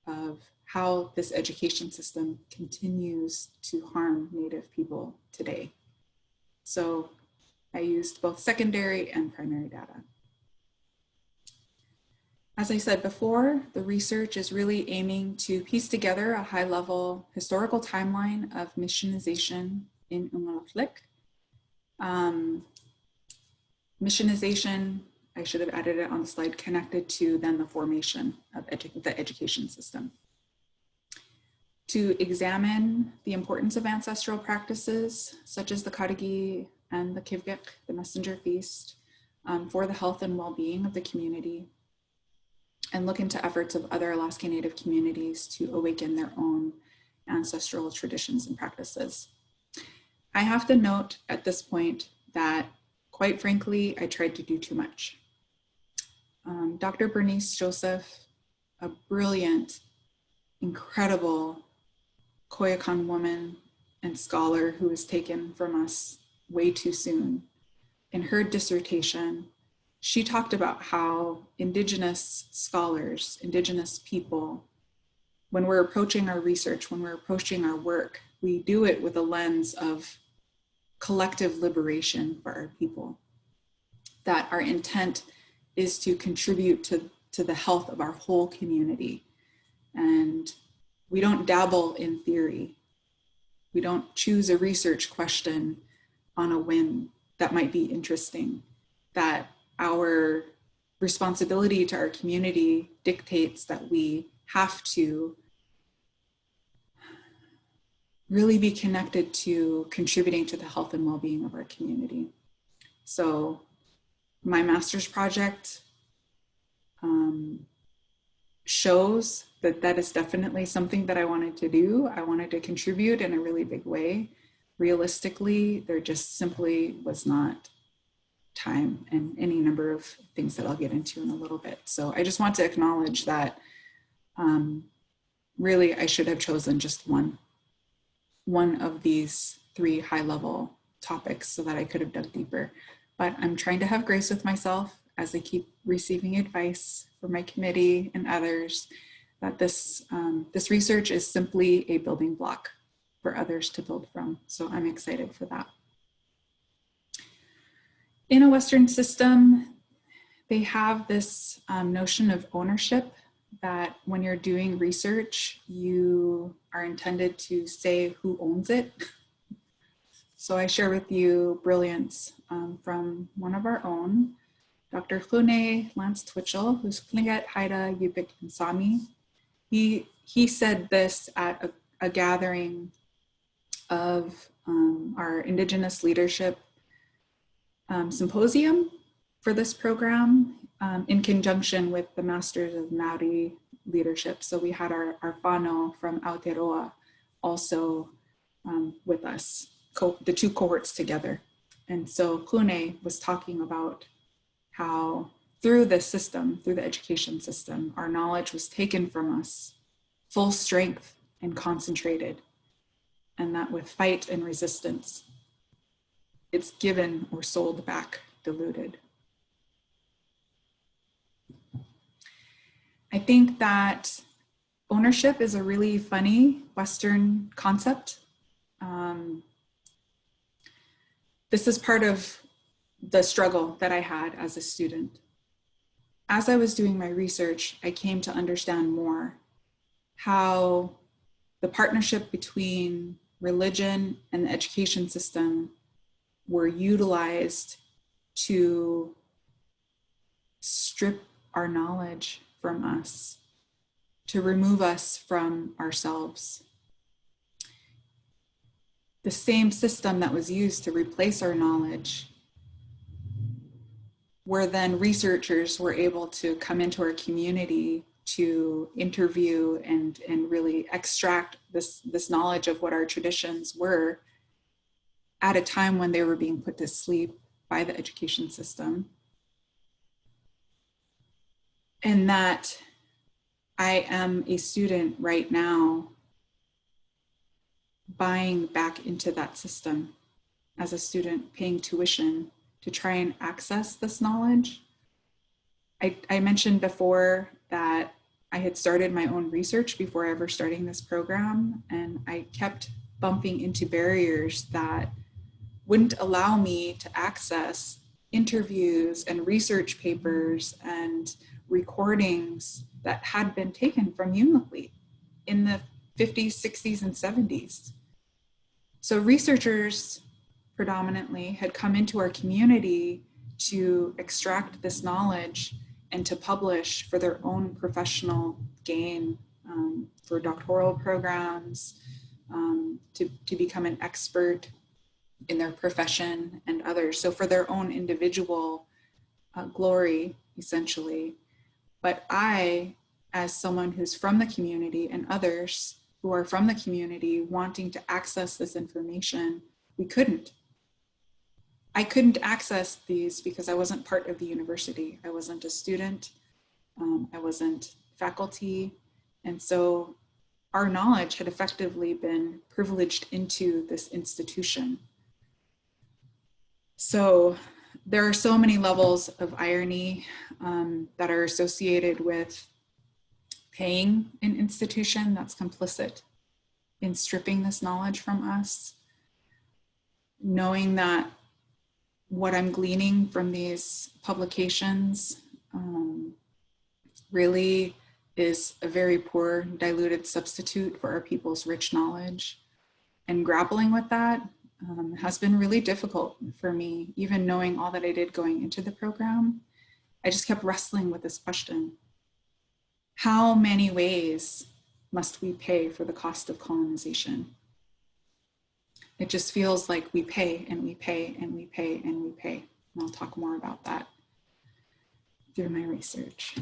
of how this education system continues to harm Native people today. So I used both secondary and primary data. As I said before, the research is really aiming to piece together a high-level historical timeline of missionization in Uŋalaqłiq. Missionization, I should have added it on the slide, connected to then the formation of the education system. to examine the importance of ancestral practices, such as the qargi and the Kivġiq, the Messenger Feast, for the health and well-being of the community, and look into efforts of other Alaska Native communities to awaken their own ancestral traditions and practices. I have to note at this point that, quite frankly, I tried to do too much. Dr. Bernice Joseph, a brilliant, incredible Koyukon woman and scholar who was taken from us way too soon, in her dissertation, she talked about how Indigenous scholars, Indigenous people, when we're approaching our research, when we're approaching our work, we do it with a lens of collective liberation for our people, that our intent is to contribute to the health of our whole community. And we don't dabble in theory. We don't choose a research question on a whim that might be interesting, that our responsibility to our community dictates that we have to really be connected to contributing to the health and well-being of our community. So my master's project shows that that is definitely something that I wanted to do. I wanted to contribute in a really big way. Realistically, there just simply was not time and any number of things that I'll get into in a little bit. So I just want to acknowledge that really I should have chosen just one of these 3 high-level topics so that I could have dug deeper. But I'm trying to have grace with myself as I keep receiving advice from my committee and others, that this research is simply a building block for others to build from. So I'm excited for that. In a Western system, they have this notion of ownership, that when you're doing research, you are intended to say who owns it. So I share with you brilliance from one of our own, Dr. Hlune Lance Twitchell, who's Klingat, Haida, Iñupiaq, and Sami. He said this at a gathering of our Indigenous leadership symposium for this program in conjunction with the Masters of Maori leadership. So we had our whānau from Aotearoa also with us, the 2 cohorts together. And so Hlune was talking about how through the system, through the education system, our knowledge was taken from us full strength and concentrated, and that with fight and resistance, it's given or sold back diluted. I think that ownership is a really funny Western concept. This is part of the struggle that I had as a student. As I was doing my research, I came to understand more how the partnership between religion and the education system were utilized to strip our knowledge from us, to remove us from ourselves. The same system that was used to replace our knowledge, where then researchers were able to come into our community to interview and really extract this knowledge of what our traditions were at a time when they were being put to sleep by the education system. And that I am a student right now buying back into that system as a student, paying tuition to try and access this knowledge. I mentioned before that I had started my own research before ever starting this program, and I kept bumping into barriers that wouldn't allow me to access interviews and research papers and recordings that had been taken from Uŋalaqłiq in the 50s, 60s, and 70s. So researchers predominantly had come into our community to extract this knowledge and to publish for their own professional gain for doctoral programs, to become an expert in their profession and others. So for their own individual glory, essentially. But I, as someone who's from the community and others who are from the community wanting to access this information, we couldn't. I couldn't access these because I wasn't part of the university. I wasn't a student. I wasn't faculty. And so our knowledge had effectively been privileged into this institution. So there are so many levels of irony that are associated with paying an institution that's complicit in stripping this knowledge from us, knowing that what I'm gleaning from these publications really is a very poor diluted substitute for our people's rich knowledge. And grappling with that has been really difficult for me, even knowing all that I did going into the program. I just kept wrestling with this question. How many ways must we pay for the cost of colonization? It just feels like we pay and we pay and we pay and we pay. And I'll talk more about that through my research.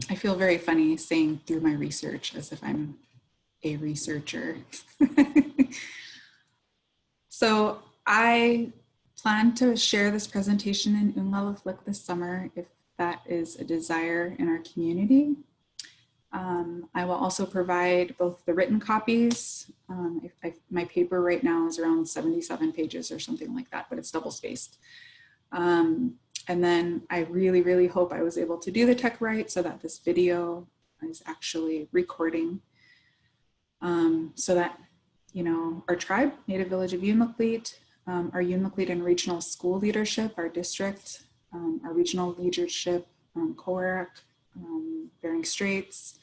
I feel very funny saying through my research as if I'm a researcher. So I plan to share this presentation in Uŋalaqłiq this summer if that is a desire in our community. I will also provide both the written copies. My paper right now is around 77 pages or something like that, but it's double spaced. And then I really, really hope I was able to do the tech right so that this video is actually recording so that, you know, our tribe, Native Village of Unalakleet, our Unalakleet and regional school leadership, our district, our regional leadership, Kivġiq, Bering Straits,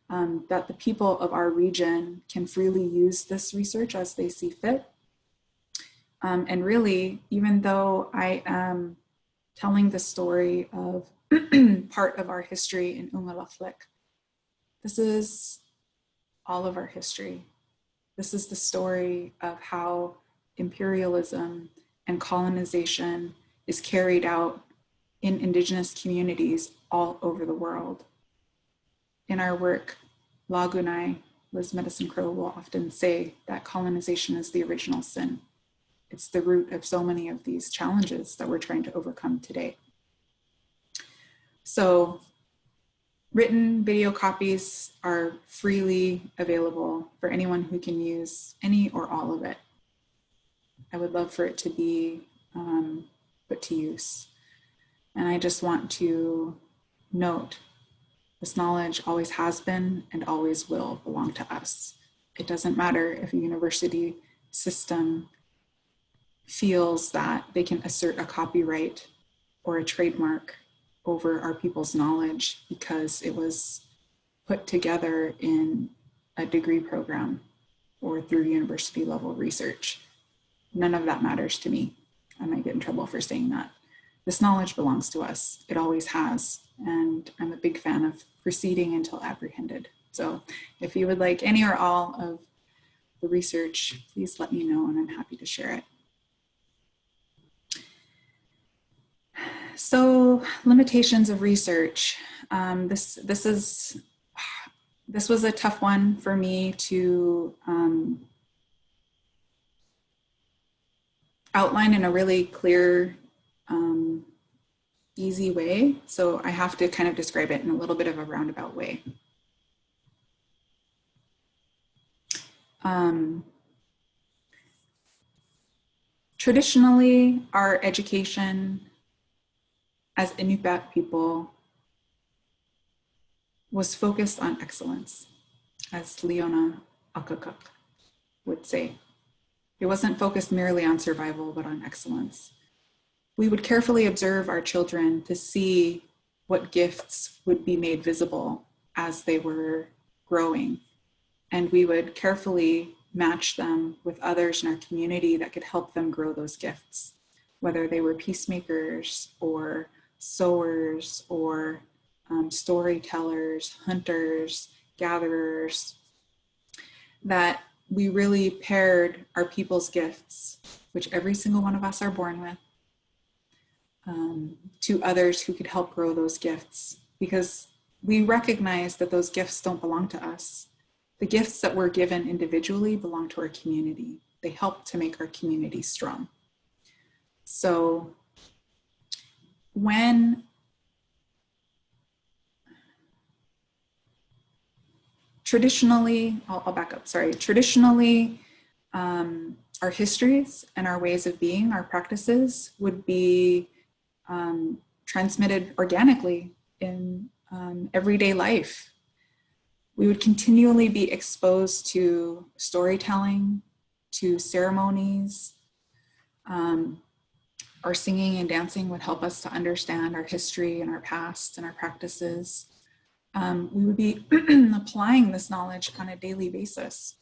that the people of our region can freely use this research as they see fit. And really, even though I am telling the story of part of our history in Uŋalaqłiq, this is all of our history. This is the story of how imperialism and colonization is carried out in Indigenous communities all over the world. In our work, Lagunai, Liz Medicine Crow, will often say that colonization is the original sin. It's the root of so many of these challenges that we're trying to overcome today. So written video copies are freely available for anyone who can use any or all of it. I would love for it to be put to use. And I just want to note, this knowledge always has been and always will belong to us. It doesn't matter if a university system feels that they can assert a copyright or a trademark over our people's knowledge because it was put together in a degree program or through university level research. None of that matters to me. I might get in trouble for saying that. This knowledge belongs to us. It always has. And I'm a big fan of proceeding until apprehended. So if you would like any or all of the research, please let me know and I'm happy to share it. So limitations of research. This was a tough one for me to outline in a really clear, easy way. So I have to kind of describe it in a little bit of a roundabout way. Traditionally, our education as Iñupiaq people was focused on excellence, as Leona Akakak would say. It wasn't focused merely on survival, but on excellence. We would carefully observe our children to see what gifts would be made visible as they were growing. And we would carefully match them with others in our community that could help them grow those gifts, whether they were peacemakers or sewers or storytellers, hunters, gatherers, that we really paired our people's gifts, which every single one of us are born with, to others who could help grow those gifts, because we recognize that those gifts don't belong to us. The gifts that we're given individually belong to our community. They help to make our community strong. So when traditionally, I'll back up, sorry. Traditionally, our histories and our ways of being, our practices would be transmitted organically in everyday life. We would continually be exposed to storytelling, to ceremonies. Our singing and dancing would help us to understand our history and our past and our practices. We would be applying this knowledge on a daily basis.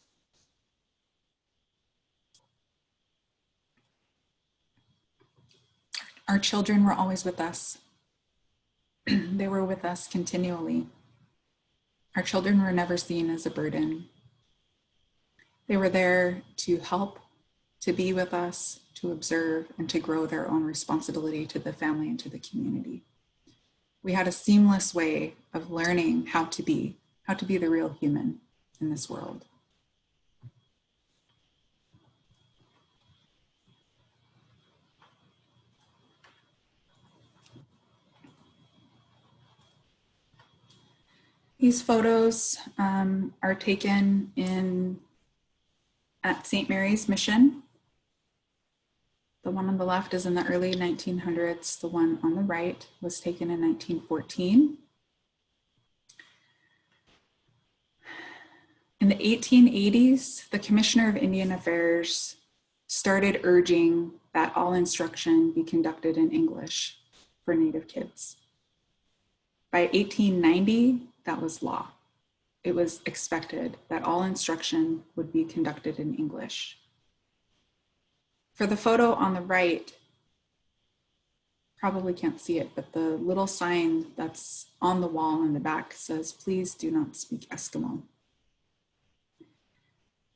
Our children were always with us. They were with us continually. Our children were never seen as a burden. They were there to help, to be with us, to observe, and to grow their own responsibility to the family and to the community. We had a seamless way of learning how to be the real human in this world. These photos are taken at St. Mary's Mission. The one on the left is in the early 1900s. The one on the right was taken in 1914. In the 1880s, the Commissioner of Indian Affairs started urging that all instruction be conducted in English for Native kids. By 1890, that was law. It was expected that all instruction would be conducted in English. For the photo on the right, probably can't see it, but the little sign that's on the wall in the back says, "Please do not speak Eskimo."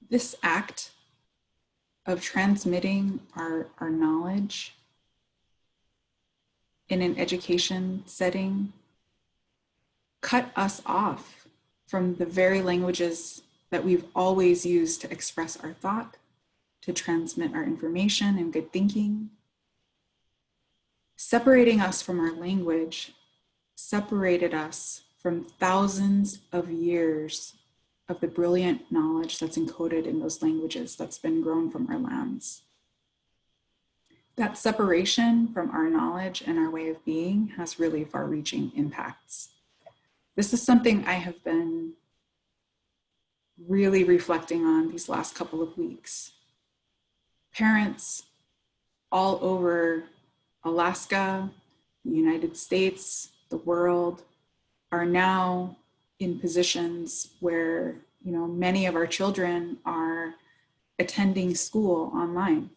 This act of transmitting our knowledge in an education setting cut us off from the very languages that we've always used to express our thought, to transmit our information and good thinking. Separating us from our language separated us from thousands of years of the brilliant knowledge that's encoded in those languages that's been grown from our lands. That separation from our knowledge and our way of being has really far-reaching impacts. This is something I have been really reflecting on these last couple of weeks. Parents all over Alaska, the United States, the world, are now in positions where, many of our children are attending school online.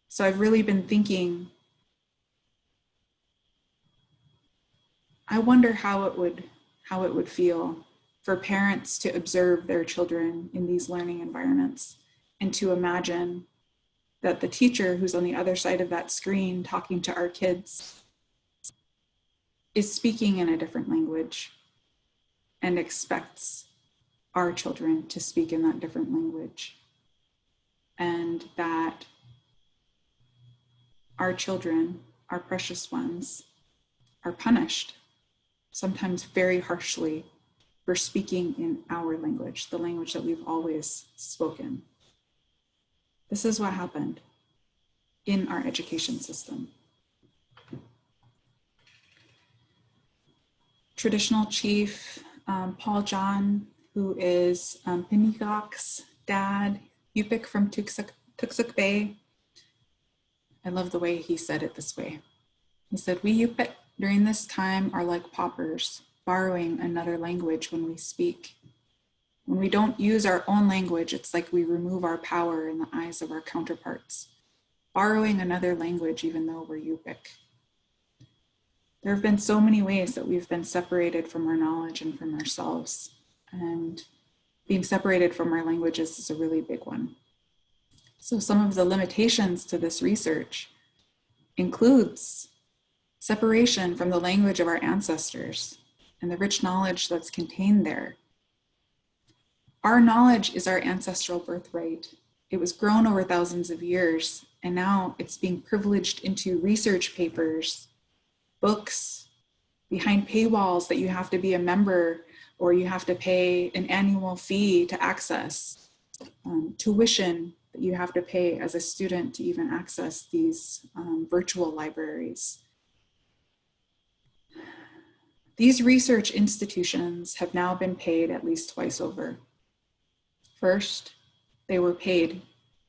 So I've really been thinking, I wonder how it would feel for parents to observe their children in these learning environments and to imagine that the teacher who's on the other side of that screen talking to our kids is speaking in a different language and expects our children to speak in that different language, and that our children, our precious ones, are punished, sometimes very harshly, for speaking in our language, the language that we've always spoken. This is what happened in our education system. Traditional chief Paul John, who is Iñupiaq's dad, Iñupiaq from Kivġiq Bay. I love the way he said it this way. He said, "We Iñupiaq during this time are like paupers, borrowing another language when we speak. When we don't use our own language, it's like we remove our power in the eyes of our counterparts, borrowing another language even though we're Iñupiaq." There have been so many ways that we've been separated from our knowledge and from ourselves. And being separated from our languages is a really big one. So some of the limitations to this research includes separation from the language of our ancestors and the rich knowledge that's contained there. Our knowledge is our ancestral birthright. It was grown over thousands of years, and now it's being privileged into research papers, books, behind paywalls that you have to be a member or you have to pay an annual fee to access, tuition that you have to pay as a student to even access these virtual libraries. These research institutions have now been paid at least twice over. First, they were paid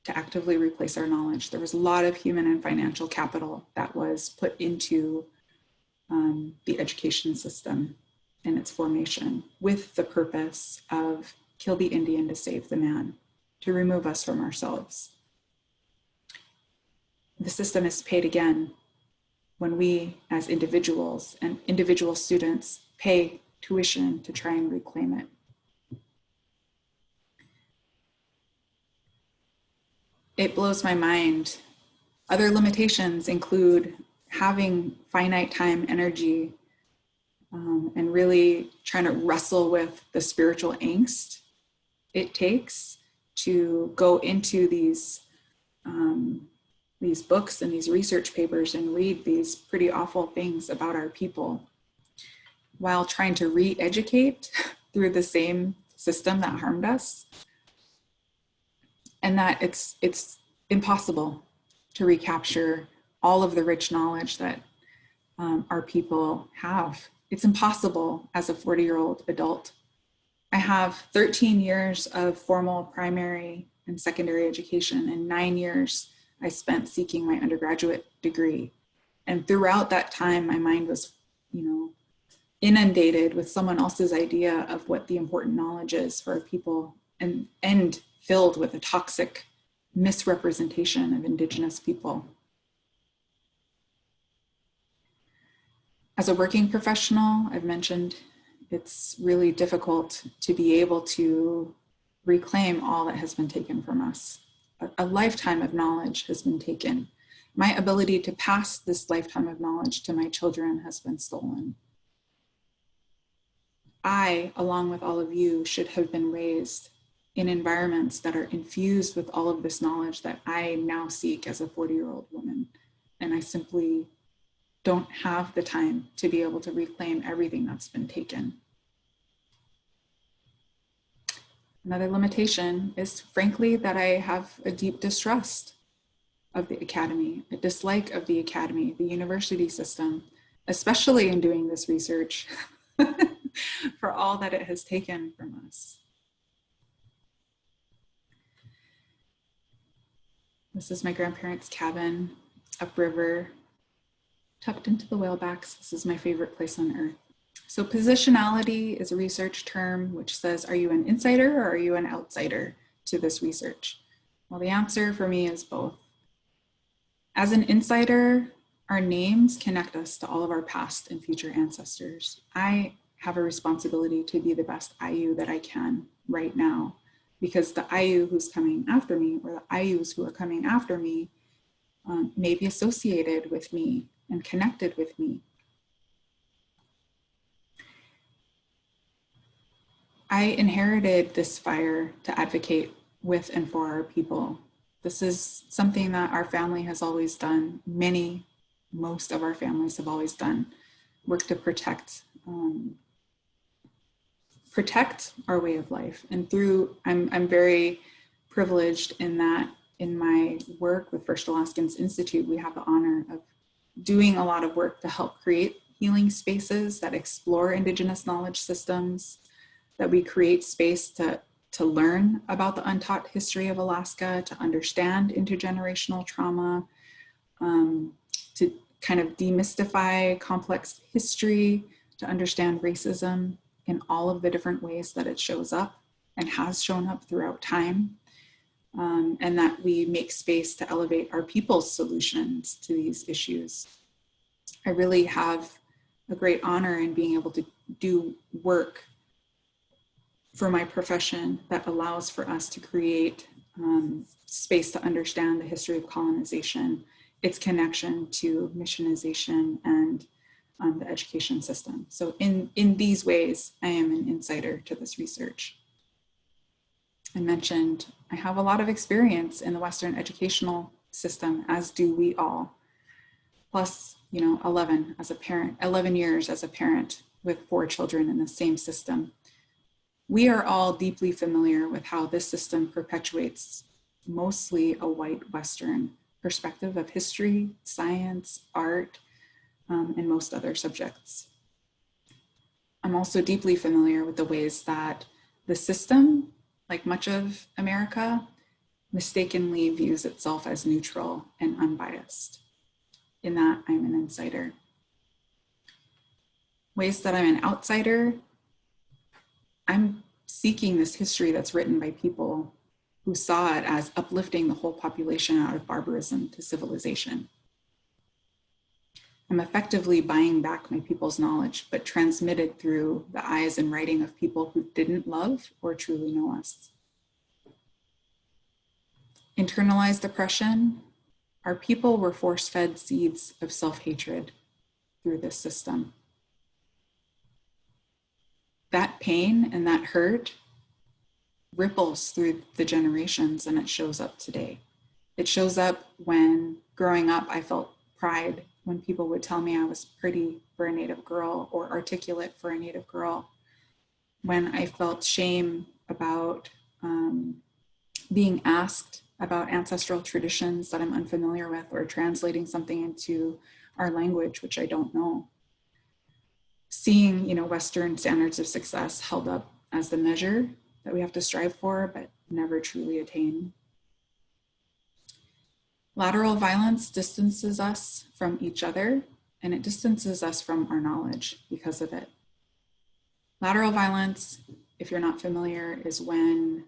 to actively replace our knowledge. There was a lot of human and financial capital that was put into the education system and its formation with the purpose of kill the Indian to save the man, to remove us from ourselves. The system is paid again when we as individuals and individual students pay tuition to try and reclaim it. It blows my mind. Other limitations include having finite time energy and really trying to wrestle with the spiritual angst it takes to go into these books and these research papers and read these pretty awful things about our people while trying to re-educate through the same system that harmed us. And that it's impossible to recapture all of the rich knowledge that our people have. It's impossible as a 40-year-old adult. I have 13 years of formal primary and secondary education, and 9 years I spent seeking my undergraduate degree. And throughout that time, my mind was, inundated with someone else's idea of what the important knowledge is for our people, and filled with a toxic misrepresentation of Indigenous people. As a working professional, I've mentioned it's really difficult to be able to reclaim all that has been taken from us. A lifetime of knowledge has been taken. My ability to pass this lifetime of knowledge to my children has been stolen. I, along with all of you, should have been raised in environments that are infused with all of this knowledge that I now seek as a 40-year-old woman. And I simply don't have the time to be able to reclaim everything that's been taken. Another limitation is, frankly, that I have a deep distrust of the academy, a dislike of the academy, the university system, especially in doing this research for all that it has taken from us. This is my grandparents' cabin upriver, tucked into the whalebacks. This is my favorite place on earth. So positionality is a research term which says, are you an insider or are you an outsider to this research? Well, the answer for me is both. As an insider, our names connect us to all of our past and future ancestors. I have a responsibility to be the best IU that I can right now, because the IU who's coming after me, or the IUs who are coming after me, may be associated with me and connected with me. I inherited this fire to advocate with and for our people. This is something that our family has always done. Most of our families have always done, work to protect our way of life. And I'm very privileged in that in my work with First Alaskans Institute, we have the honor of doing a lot of work to help create healing spaces that explore Indigenous knowledge systems, that we create space to learn about the untaught history of Alaska, to understand intergenerational trauma, to kind of demystify complex history, to understand racism in all of the different ways that it shows up and has shown up throughout time, and that we make space to elevate our people's solutions to these issues. I really have a great honor in being able to do work for my profession that allows for us to create space to understand the history of colonization, its connection to missionization and the education system. So in these ways, I am an insider to this research. I mentioned I have a lot of experience in the Western educational system, as do we all. Plus, 11 as a parent, 11 years as a parent with 4 children in the same system. We are all deeply familiar with how this system perpetuates mostly a white Western perspective of history, science, art, and most other subjects. I'm also deeply familiar with the ways that the system, like much of America, mistakenly views itself as neutral and unbiased. In that, I'm an insider. Ways that I'm an outsider, I'm seeking this history that's written by people who saw it as uplifting the whole population out of barbarism to civilization. I'm effectively buying back my people's knowledge, but transmitted through the eyes and writing of people who didn't love or truly know us. Internalized oppression, our people were force-fed seeds of self-hatred through this system. That pain and that hurt ripples through the generations, and it shows up today. It shows up when growing up, I felt pride when people would tell me I was pretty for a Native girl or articulate for a Native girl. When I felt shame about being asked about ancestral traditions that I'm unfamiliar with, or translating something into our language, which I don't know. Seeing, Western standards of success held up as the measure that we have to strive for, but never truly attain. Lateral violence distances us from each other, and it distances us from our knowledge because of it. Lateral violence, if you're not familiar, is when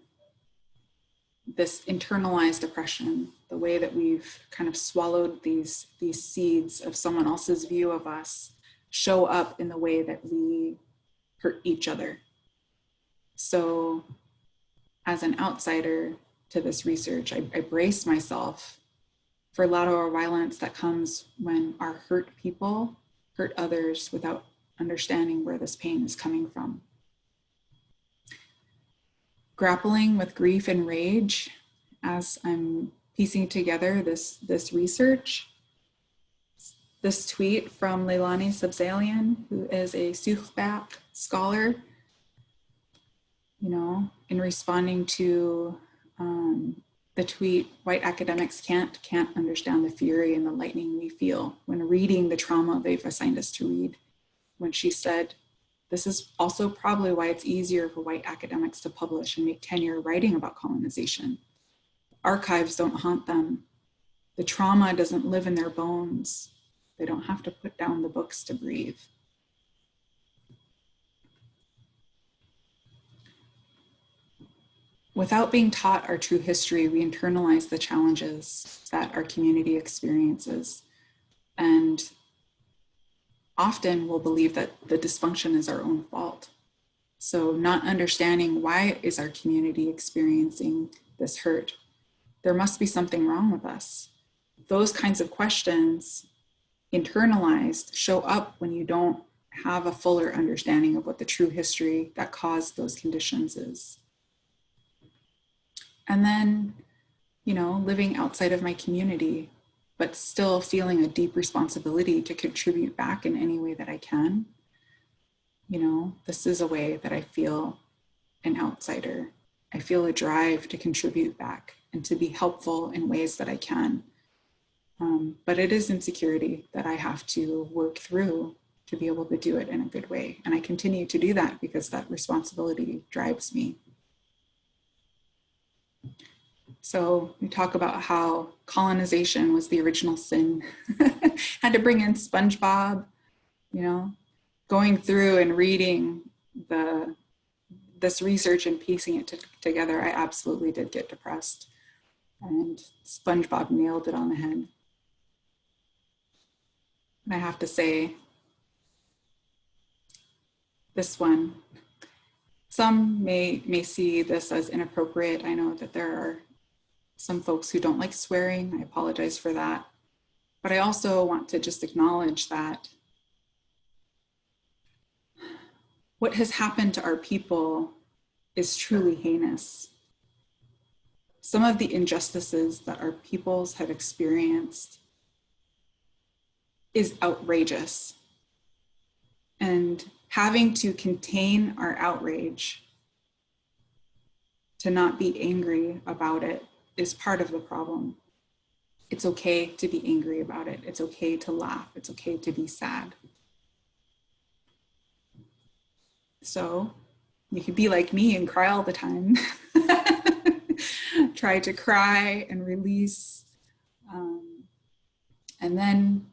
this internalized oppression, the way that we've kind of swallowed these seeds of someone else's view of us, show up in the way that we hurt each other. So as an outsider to this research, I brace myself for lateral violence that comes when our hurt people hurt others without understanding where this pain is coming from. Grappling with grief and rage as I'm piecing together this research. This tweet from Leilani Sabzalian, who is a Kivġiq scholar, in responding to the tweet, white academics can't understand the fury and the lightning we feel when reading the trauma they've assigned us to read. When she said, this is also probably why it's easier for white academics to publish and make tenure writing about colonization. Archives don't haunt them. The trauma doesn't live in their bones. They don't have to put down the books to breathe. Without being taught our true history, we internalize the challenges that our community experiences, and often we'll believe that the dysfunction is our own fault. So not understanding why is our community experiencing this hurt, there must be something wrong with us. Those kinds of questions, internalized, show up when you don't have a fuller understanding of what the true history that caused those conditions is. And then, living outside of my community, but still feeling a deep responsibility to contribute back in any way that I can. This is a way that I feel an outsider. I feel a drive to contribute back and to be helpful in ways that I can. But it is insecurity that I have to work through to be able to do it in a good way. And I continue to do that because that responsibility drives me. So we talk about how colonization was the original sin. Had to bring in SpongeBob, going through and reading this research and piecing it together, I absolutely did get depressed. And SpongeBob nailed it on the head. And I have to say, this one. Some may see this as inappropriate. I know that there are some folks who don't like swearing. I apologize for that. But I also want to just acknowledge that what has happened to our people is truly heinous. Some of the injustices that our peoples have experienced is outrageous. And having to contain our outrage, to not be angry about it, is part of the problem. It's okay to be angry about it. It's okay to laugh. It's okay to be sad. So you could be like me and cry all the time. Try to cry and release, and then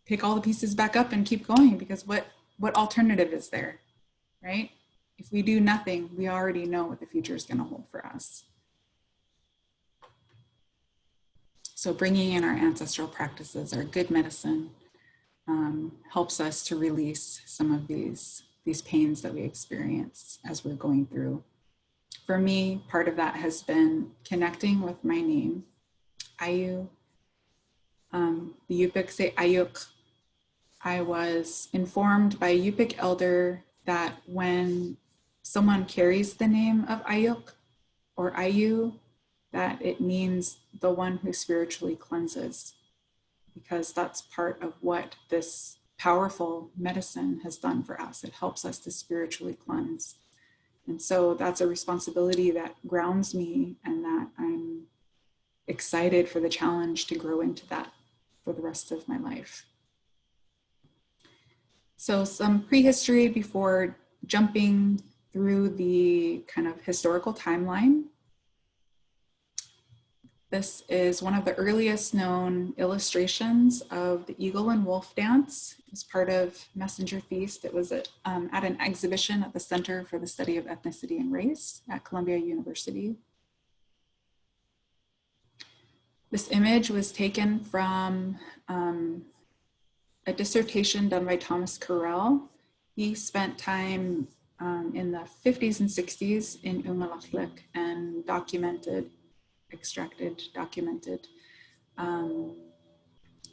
pick all the pieces back up and keep going, because what alternative is there, right? If we do nothing, we already know what the future is going to hold for us. So bringing in our ancestral practices, our good medicine, helps us to release some of these pains that we experience as we're going through. For me, part of that has been connecting with my name, Ayu. The Iñupiaq say Ayuk. I was informed by a Iñupiaq elder that when someone carries the name of Ayuk or Ayu, that it means the one who spiritually cleanses, because that's part of what this powerful medicine has done for us. It helps us to spiritually cleanse. And so that's a responsibility that grounds me, and that I'm excited for the challenge to grow into that for the rest of my life. So some prehistory before jumping through the kind of historical timeline. This is one of the earliest known illustrations of the eagle and wolf dance as part of Messenger Feast. It was at an exhibition at the Center for the Study of Ethnicity and Race at Columbia University. This image was taken from a dissertation done by Thomas Carell. He spent time in the 50s and 60s in Uŋalaqłiq and documented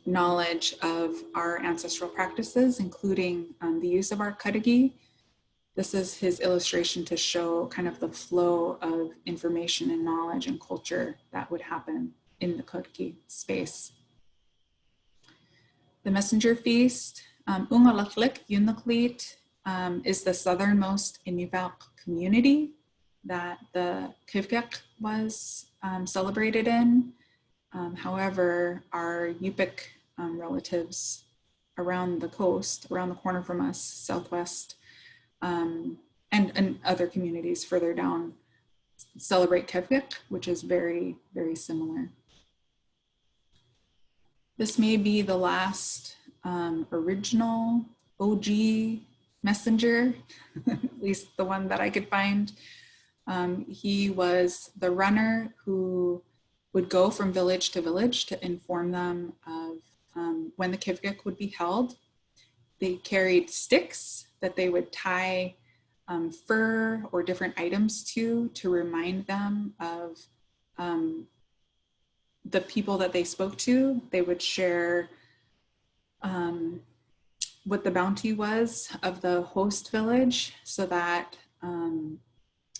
knowledge of our ancestral practices, including the use of our qargi. This is his illustration to show kind of the flow of information and knowledge and culture that would happen in the qargi space. The Messenger Feast, Uŋalaqłiq, Unalakleet, is the southernmost Iñupiaq community that the Kivġiq was celebrated in. However, our Iñupiaq relatives around the coast, around the corner from us, southwest, and other communities further down, celebrate Kivġiq, which is very, very similar. This may be the last original OG messenger, at least the one that I could find. He was the runner who would go from village to village to inform them of when the Kivġiq would be held. They carried sticks that they would tie fur or different items to remind them of the people that they spoke to. They would share what the bounty was of the host village, so that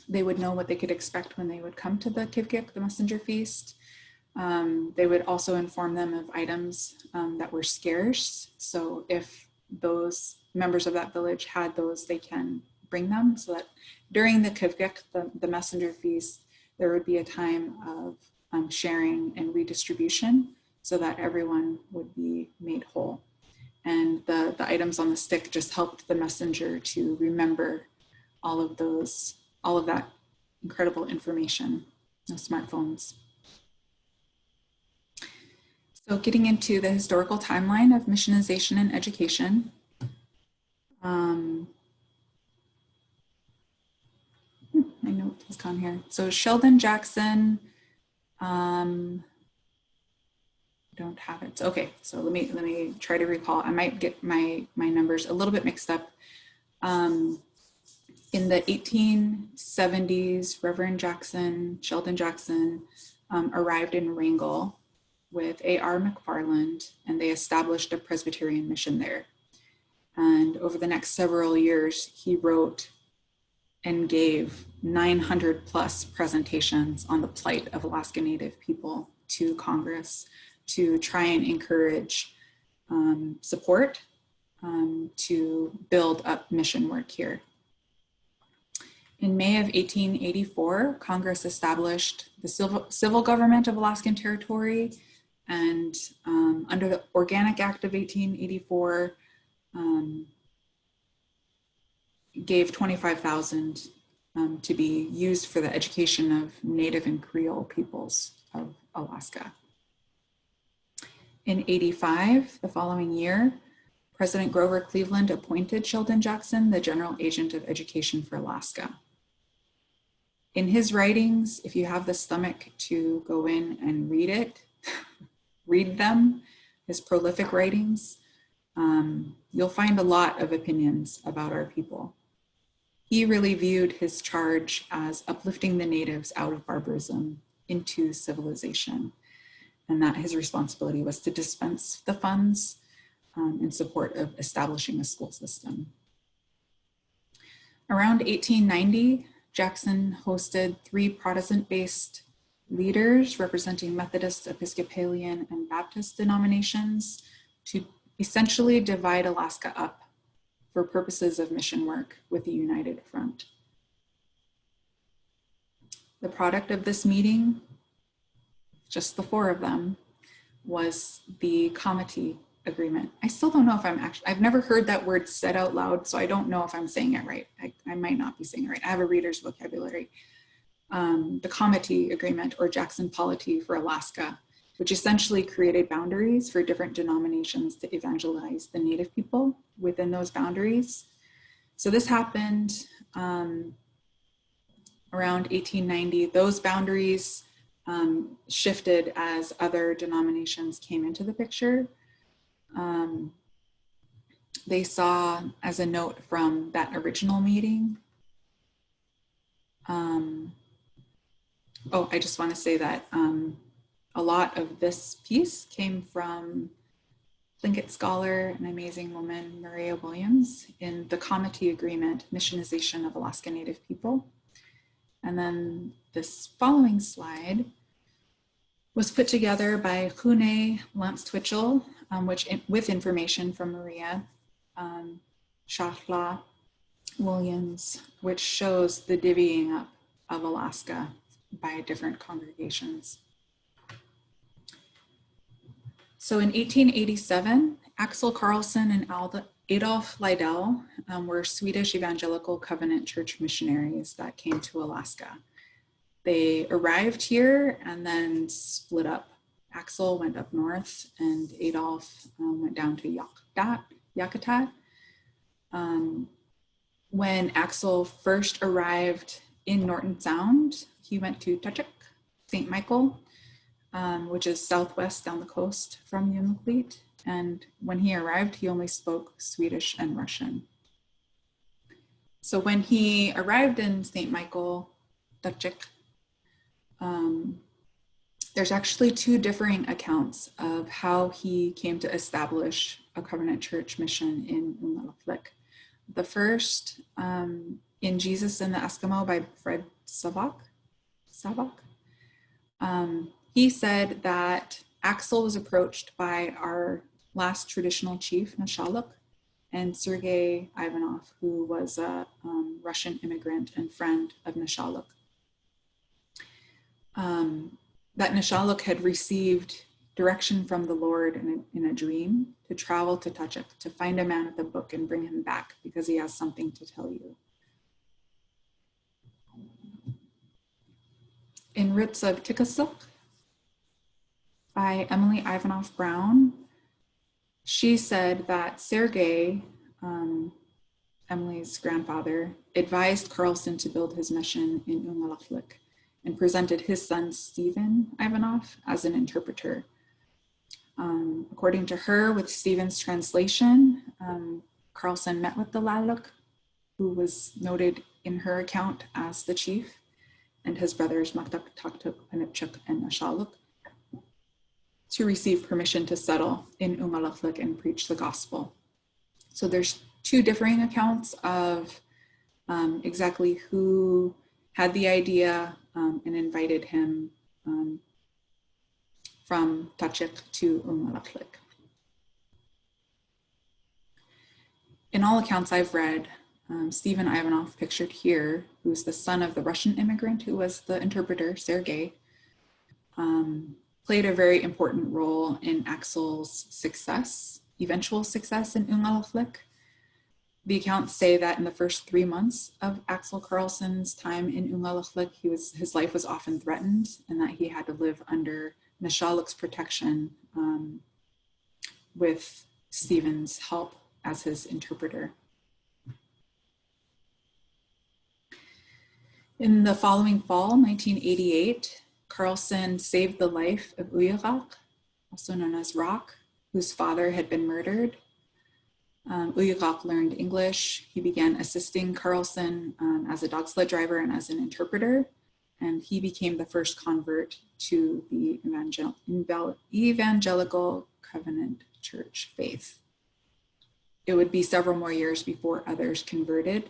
they would know what they could expect when they would come to the Kivġiq, the Messenger Feast. They would also inform them of items that were scarce. So if those members of that village had those, they can bring them, so that during the Kivġiq, the Messenger Feast, there would be a time of sharing and redistribution, so that everyone would be made whole. And the items on the stick just helped the messenger to remember all of that incredible information. No smartphones. So getting into the historical timeline of missionization and education. My note has gone here. So Sheldon Jackson, don't have it. Okay, so let me try to recall. I might get my numbers a little bit mixed up. In the 1870s, Reverend Jackson, Sheldon Jackson, arrived in Wrangell with A.R. McFarland, and they established a Presbyterian mission there. And over the next several years, he wrote and gave 900 plus presentations on the plight of Alaska Native people to Congress to try and encourage support to build up mission work here. In May of 1884, Congress established the civil government of Alaskan Territory, and under the Organic Act of 1884, gave $25,000 to be used for the education of Native and Creole peoples of Alaska. In 85, the following year, President Grover Cleveland appointed Sheldon Jackson the General Agent of Education for Alaska. In his writings, if you have the stomach to go in and read it, read them, his prolific writings, you'll find a lot of opinions about our people. He really viewed his charge as uplifting the natives out of barbarism into civilization, and that his responsibility was to dispense the funds in support of establishing a school system. Around 1890, Jackson hosted 3 Protestant-based leaders representing Methodist, Episcopalian, and Baptist denominations to essentially divide Alaska up for purposes of mission work with a united front. The product of this meeting, just the 4 of them, was the comity agreement. I still don't know if I've never heard that word said out loud, so I don't know if I'm saying it right. I might not be saying it right. I have a reader's vocabulary. The comity agreement, or Jackson Polity for Alaska, which essentially created boundaries for different denominations to evangelize the Native people within those boundaries. So this happened around 1890. Those boundaries shifted as other denominations came into the picture. They saw, as a note from that original meeting, I just want to say that a lot of this piece came from Tlingit scholar and amazing woman, Maria Williams, in the Comity Agreement, Missionization of Alaska Native People. And then this following slide was put together by Hune Lance Twitchell, with information from Maria Shahla Williams, which shows the divvying up of Alaska by different congregations. So in 1887, Axel Carlson and Adolf Lidell were Swedish Evangelical Covenant Church missionaries that came to Alaska. They arrived here and then split up. Axel went up north and Adolf went down to Yakutat. When Axel first arrived in Norton Sound, he went to Kivġiq, St. Michael, which is southwest down the coast from Uŋalaqłiq. And when he arrived, he only spoke Swedish and Russian. So when he arrived in St. Michael, Kivġiq, there's actually 2 differing accounts of how he came to establish a covenant church mission in Uŋalaqłiq. The first, in Jesus and the Eskimo by Fred Savak. He said that Axel was approached by our last traditional chief, Unalakleet, and Sergei Ivanov, who was a Russian immigrant and friend of Unalakleet. That Unalakleet had received direction from the Lord in a dream to travel to Kivġiq, to find a man at the book and bring him back because he has something to tell you. In Roots of Tikasuk by Emily Ivanov Brown, she said that Sergei, Emily's grandfather, advised Carlson to build his mission in Uŋalaqłiq and presented his son, Stephen Ivanov, as an interpreter. According to her, with Stephen's translation, Carlson met with the Laluk, who was noted in her account as the chief, and his brothers Maktak, Taktuk, Iñupiaq, and Uŋalaqłiq to receive permission to settle in Uŋalaqłiq and preach the gospel. So there's two differing accounts of exactly who had the idea and invited him from Kivġiq to Uŋalaqłiq. In all accounts I've read, Stephen Ivanov, pictured here, who's the son of the Russian immigrant who was the interpreter, Sergei, played a very important role in Axel's success, eventual success in Uŋalaqłiq. The accounts say that in the first 3 months of Axel Carlson's time in Uŋalaqłiq, his life was often threatened, and that he had to live under Nishaliq's protection with Stephen's help as his interpreter. In the following fall, 1988, Carlson saved the life of Uŋalaqłiq, also known as Rock, whose father had been murdered. Uŋalaqłiq learned English. He began assisting Carlson as a dog sled driver and as an interpreter, and he became the first convert to the Evangelical Covenant Church faith. It would be several more years before others converted,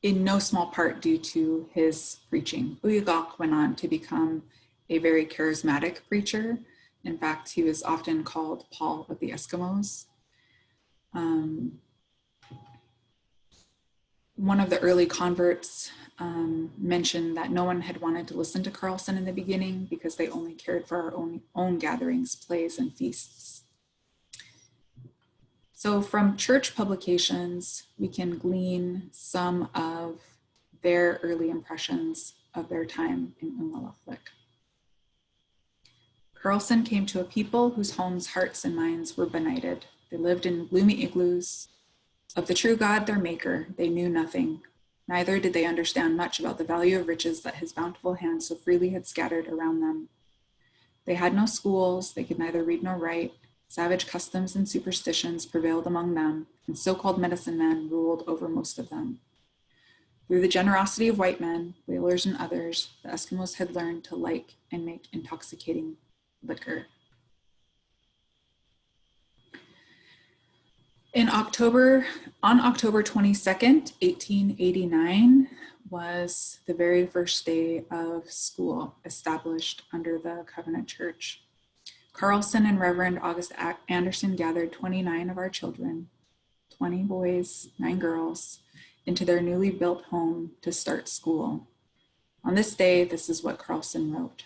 in no small part due to his preaching. Uŋalaqłiq went on to become a very charismatic preacher. In fact, he was often called Paul of the Eskimos. One of the early converts mentioned that no one had wanted to listen to Carlson in the beginning because they only cared for our own gatherings, plays, and feasts. So from church publications, we can glean some of their early impressions of their time in Uŋalaqłiq. Carlson came to a people whose homes, hearts, and minds were benighted. They lived in gloomy igloos. Of the true God, their maker, they knew nothing. Neither did they understand much about the value of riches that his bountiful hand so freely had scattered around them. They had no schools. They could neither read nor write. Savage customs and superstitions prevailed among them, and so-called medicine men ruled over most of them. Through the generosity of white men, whalers, and others, the Eskimos had learned to like and make intoxicating liquor. On October 22nd, 1889 was the very first day of school established under the Covenant Church. Carlson and Reverend August Anderson gathered 29 of our children, 20 boys, 9 girls, into their newly built home to start school. On this day, this is what Carlson wrote.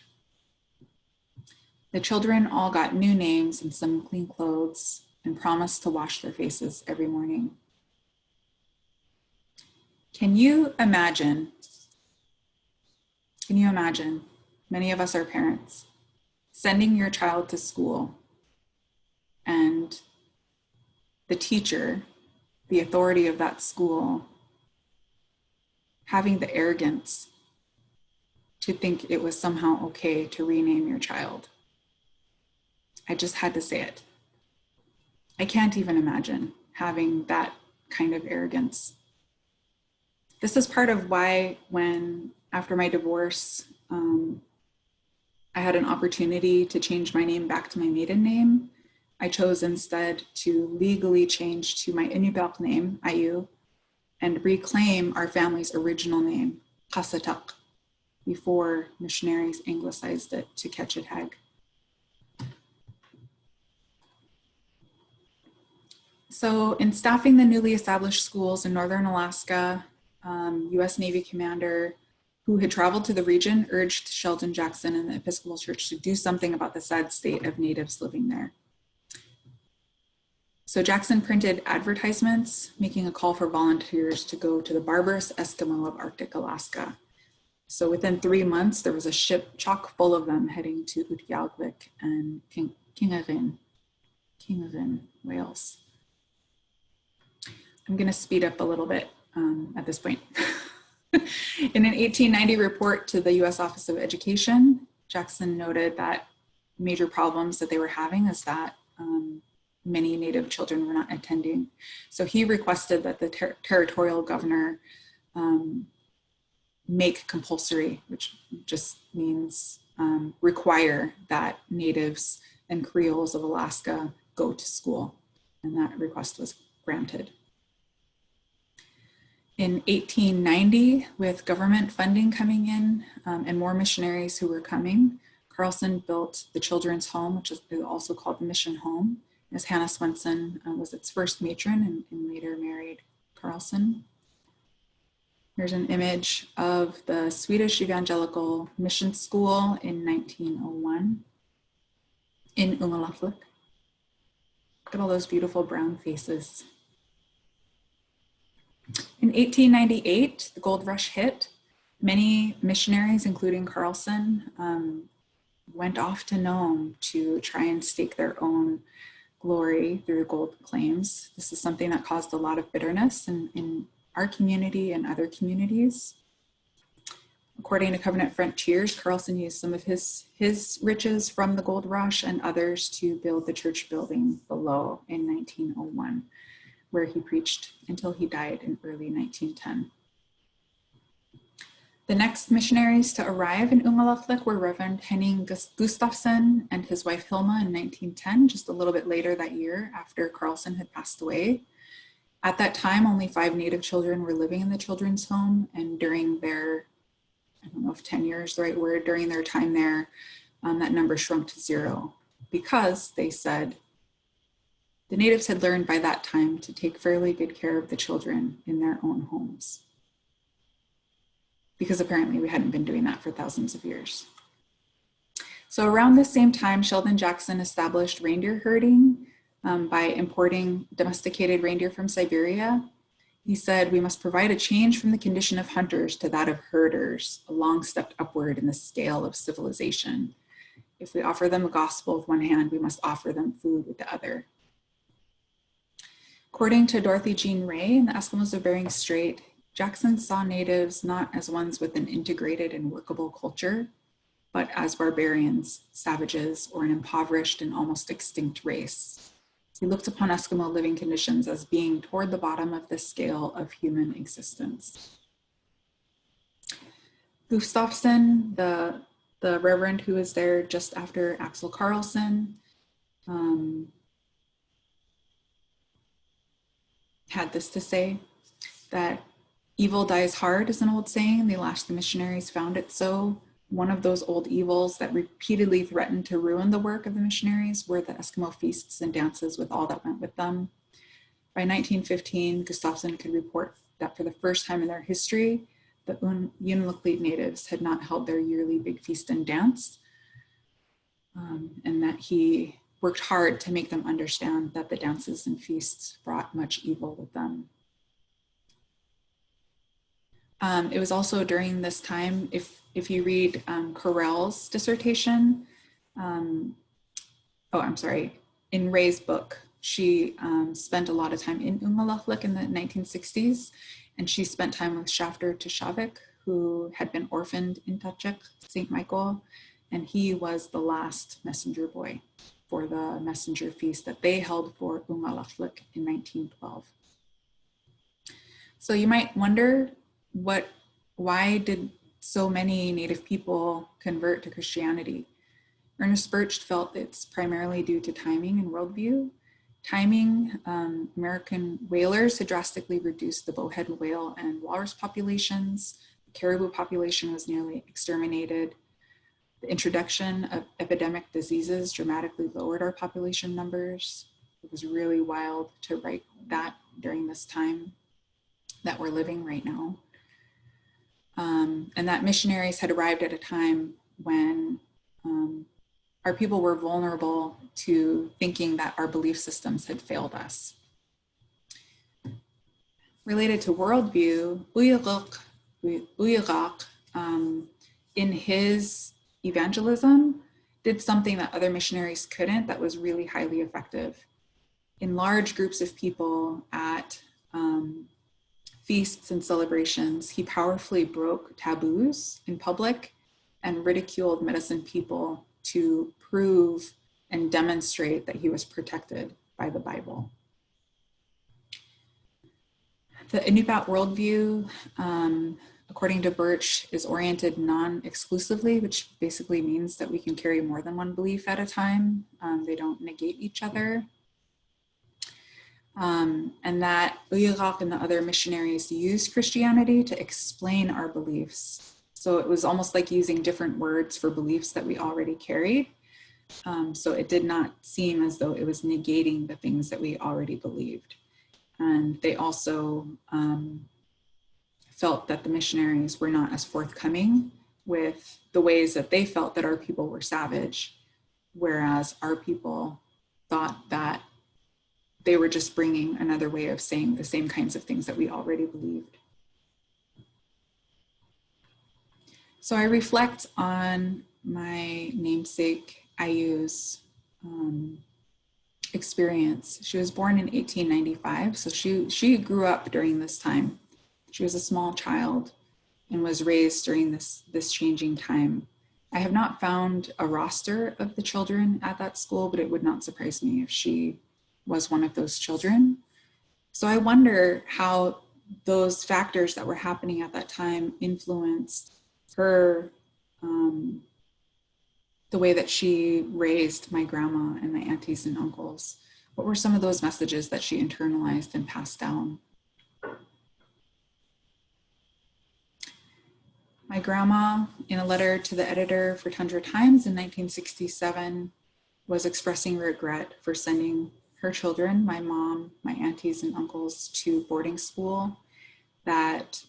The children all got new names and some clean clothes and promised to wash their faces every morning. Can you imagine, many of us are parents, sending your child to school and the teacher, the authority of that school, having the arrogance to think it was somehow okay to rename your child? I just had to say it. I can't even imagine having that kind of arrogance. This is part of why when, after my divorce, I had an opportunity to change my name back to my maiden name. I chose instead to legally change to my Iñupiaq name, Ayu, and reclaim our family's original name, Qasataq, before missionaries anglicized it to Kivġiq. So in staffing the newly established schools in Northern Alaska, U.S. Navy commander who had traveled to the region urged Sheldon Jackson and the Episcopal Church to do something about the sad state of natives living there. So Jackson printed advertisements, making a call for volunteers to go to the barbarous Eskimo of Arctic Alaska. So within 3 months, there was a ship chock full of them heading to Uŋalaqłiq and Kingavin, Wales. I'm going to speed up a little bit at this point. In an 1890 report to the U.S. Office of Education, Jackson noted that major problems that they were having is that many Native children were not attending. So he requested that the territorial governor make compulsory, which just means require that Natives and Creoles of Alaska go to school. And that request was granted. In 1890, with government funding coming in and more missionaries who were coming, Carlson built the Children's Home, which is also called the Mission Home, as Hannah Swenson was its first matron and later married Carlson. Here's an image of the Swedish Evangelical Mission School in 1901 in Uŋalaqłiq. Look at all those beautiful brown faces. In 1898, the gold rush hit. Many missionaries, including Carlson, went off to Nome to try and stake their own glory through gold claims. This is something that caused a lot of bitterness in our community and other communities. According to Covenant Frontiers, Carlson used some of his riches from the gold rush and others to build the church building below in 1901, where he preached until he died in early 1910. The next missionaries to arrive in Uŋalaqłiq were Reverend Henning Gustafsson and his wife Hilma in 1910, just a little bit later that year after Carlson had passed away. At that time, only 5 Native children were living in the children's home, and during their, I don't know if tenure is the right word, during their time there, that number shrunk to 0 because they said the Natives had learned by that time to take fairly good care of the children in their own homes, because apparently we hadn't been doing that for thousands of years. So around this same time, Sheldon Jackson established reindeer herding by importing domesticated reindeer from Siberia. He said, "We must provide a change from the condition of hunters to that of herders, a long step upward in the scale of civilization. If we offer them the gospel with one hand, we must offer them food with the other." According to Dorothy Jean Ray in the Eskimos of Bering Strait, Jackson saw Natives not as ones with an integrated and workable culture, but as barbarians, savages, or an impoverished and almost extinct race. He looked upon Eskimo living conditions as being toward the bottom of the scale of human existence. Gustafsson, the reverend who was there just after Axel Carlson, had this to say, that evil dies hard is an old saying. The last missionaries found it so. One of those old evils that repeatedly threatened to ruin the work of the missionaries were the Eskimo feasts and dances with all that went with them. By 1915, Gustafsson could report that for the first time in their history, the Unalakleet natives had not held their yearly big feast and dance, and that he worked hard to make them understand that the dances and feasts brought much evil with them. It was also during this time, if you read Carell's dissertation, in Ray's book, she spent a lot of time in Uŋalaqłiq in the 1960s, and she spent time with Shafter Tishavik, who had been orphaned in Kivġiq, St. Michael, and he was the last messenger boy for the messenger feast that they held for Uŋalaqłiq in 1912. So you might wonder, why did so many Native people convert to Christianity? Ernest Birch felt it's primarily due to timing and worldview. Timing, American whalers had drastically reduced the bowhead whale and walrus populations. The caribou population was nearly exterminated. The introduction of epidemic diseases dramatically lowered our population numbers. It was really wild to write that during this time that we're living right now. And that missionaries had arrived at a time when our people were vulnerable to thinking that our belief systems had failed us. Related to worldview, Uŋalaqłiq, in his evangelism, did something that other missionaries couldn't that was really highly effective. In large groups of people at feasts and celebrations, he powerfully broke taboos in public and ridiculed medicine people to prove and demonstrate that he was protected by the Bible. The Iñupiaq worldview, according to Birch, is oriented non-exclusively, which basically means that we can carry more than one belief at a time. They don't negate each other. And that Uŋalaqłiq and the other missionaries used Christianity to explain our beliefs. So it was almost like using different words for beliefs that we already carried. So it did not seem as though it was negating the things that we already believed. And they also felt that the missionaries were not as forthcoming with the ways that they felt that our people were savage, whereas our people thought that they were just bringing another way of saying the same kinds of things that we already believed. So I reflect on my namesake Ayu's experience. She was born in 1895, so she grew up during this time. She was a small child and was raised during this changing time. I have not found a roster of the children at that school, but it would not surprise me if she was one of those children. So I wonder how those factors that were happening at that time influenced her, the way that she raised my grandma and my aunties and uncles. What were some of those messages that she internalized and passed down? My grandma, in a letter to the editor for Tundra Times in 1967, was expressing regret for sending her children, my mom, my aunties and uncles, to boarding school, that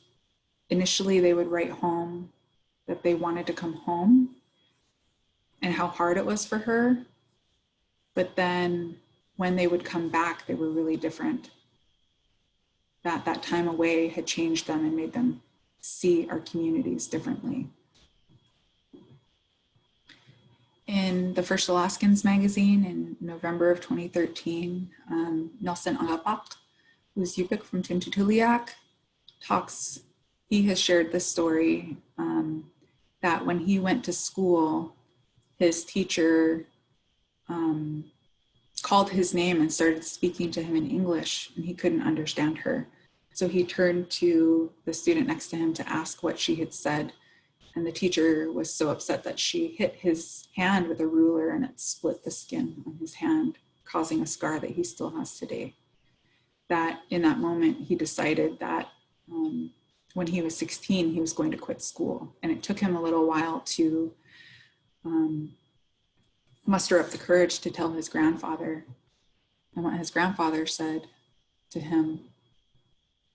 initially they would write home that they wanted to come home and how hard it was for her. But then when they would come back, they were really different. That time away had changed them and made them see our communities differently. In the First Alaskans magazine in November of 2013, Nelson Uŋalaqłiq, who's Iñupiaq from Tuntutiliaq, he has shared this story that when he went to school, his teacher called his name and started speaking to him in English, and he couldn't understand her. So he turned to the student next to him to ask what she had said. And the teacher was so upset that she hit his hand with a ruler and it split the skin on his hand, causing a scar that he still has today. That in that moment, he decided that when he was 16, he was going to quit school. And it took him a little while to muster up the courage to tell his grandfather. And what his grandfather said to him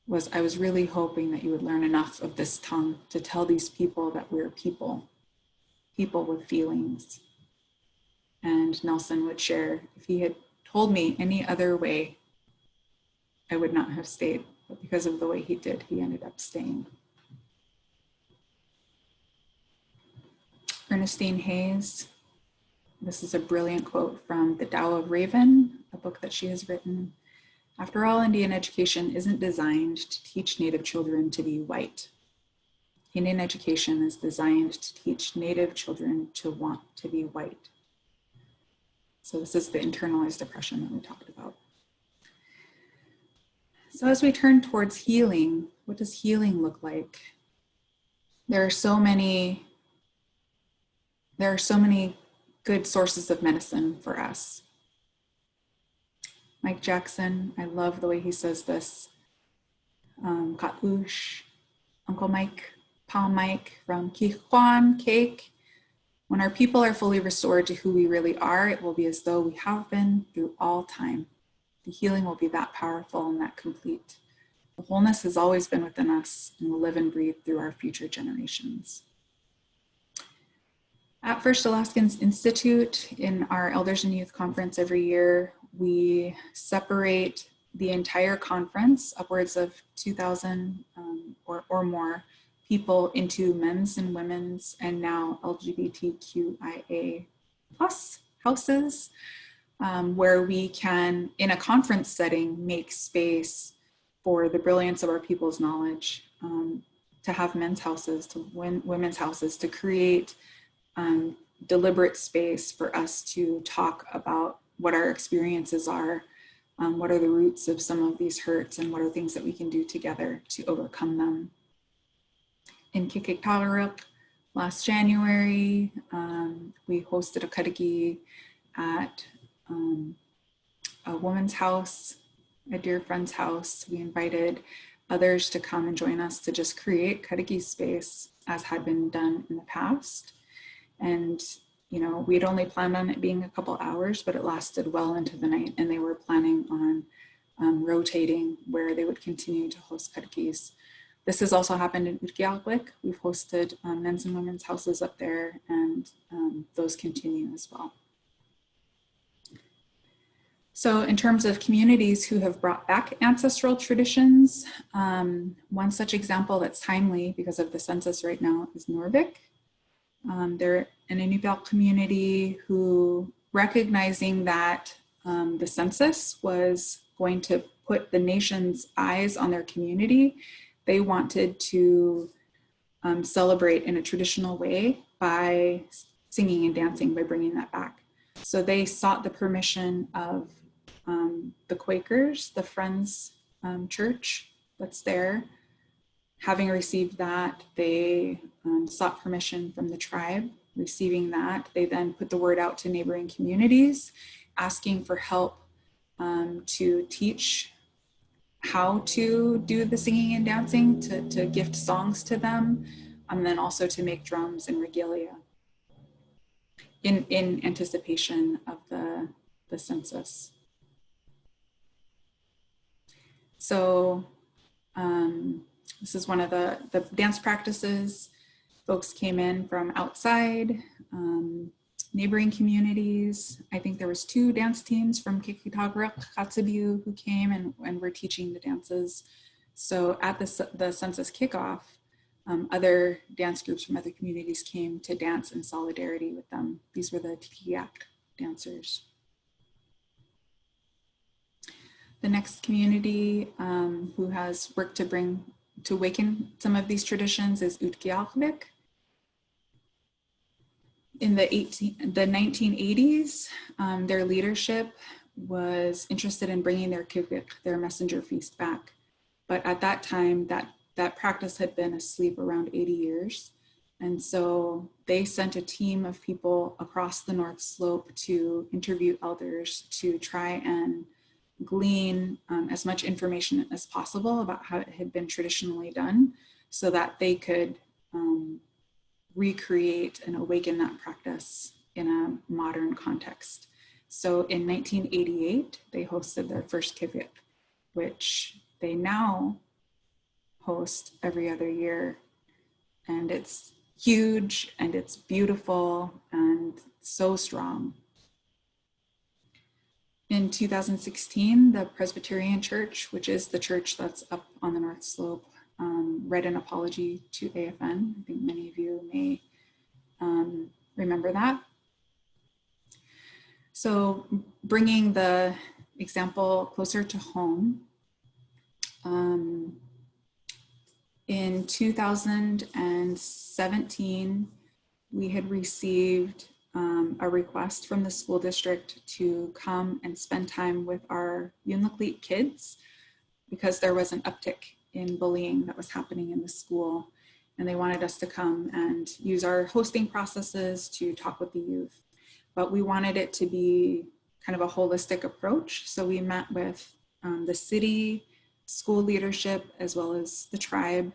was, I was really hoping that you would learn enough of this tongue to tell these people that we're people with feelings. And Nelson would share, if he had told me any other way, I would not have stayed. But because of the way he did, he ended up staying. Ernestine Hayes, this is a brilliant quote from The Tao of Raven, a book that she has written. After all, Indian education isn't designed to teach Native children to be white. Indian education is designed to teach Native children to want to be white. So this is the internalized oppression that we talked about. So as we turn towards healing, what does healing look like? There are so many good sources of medicine for us. Mike Jackson, I love the way he says this. Katush, Uncle Mike, Pa Mike from Kivġiq Cake. When our people are fully restored to who we really are, it will be as though we have been through all time. The healing will be that powerful and that complete. The wholeness has always been within us and will live and breathe through our future generations. At First Alaskans Institute, in our Elders and Youth Conference every year, we separate the entire conference, upwards of 2,000 or more people, into men's and women's and now LGBTQIA+ houses, where we can, in a conference setting, make space for the brilliance of our people's knowledge, to have men's houses, to women's houses, to create deliberate space for us to talk about what our experiences are, what are the roots of some of these hurts, and what are things that we can do together to overcome them. In Kivġiq last January, we hosted a qargi at a woman's house, a dear friend's house. We invited others to come and join us to just create qargi space as had been done in the past. And, you know, we'd only planned on it being a couple hours, but it lasted well into the night, and they were planning on rotating where they would continue to host qargis. This has also happened in Uŋalaqłiq. We've hosted men's and women's houses up there, and those continue as well. So in terms of communities who have brought back ancestral traditions, one such example that's timely because of the census right now is Norvik. They're an Iñupiaq community who, recognizing that the census was going to put the nation's eyes on their community, they wanted to celebrate in a traditional way by singing and dancing, by bringing that back. So they sought the permission of the Quakers, the Friends Church that's there. Having received that, they sought permission from the tribe. Receiving that, they then put the word out to neighboring communities, asking for help to teach how to do the singing and dancing, to gift songs to them, and then also to make drums and regalia in anticipation of the census. So this is one of the dance practices. Folks came in from outside, neighboring communities. I think there was 2 dance teams from Kivġiq who came and were teaching the dances. So at the census kickoff, other dance groups from other communities came to dance in solidarity with them. These were the Kivġiq dancers. The next community who has worked to awaken some of these traditions is Uŋalaqłiq. In the 1980s, their leadership was interested in bringing their Kivġiq, their Messenger Feast, back. But at that time, that practice had been asleep around 80 years. And so they sent a team of people across the North Slope to interview elders to try and glean as much information as possible about how it had been traditionally done, so that they could recreate and awaken that practice in a modern context. So in 1988, they hosted their first Kivġiq, which they now host every other year. And it's huge, and it's beautiful, and so strong. In 2016, the Presbyterian Church, which is the church that's up on the North Slope, read an apology to AFN. I think many of you may remember that. So bringing the example closer to home, in 2017, we had received a request from the school district to come and spend time with our Unalakleet kids, because there was an uptick in bullying that was happening in the school. And they wanted us to come and use our hosting processes to talk with the youth. But we wanted it to be kind of a holistic approach. So we met with the city, school leadership, as well as the tribe,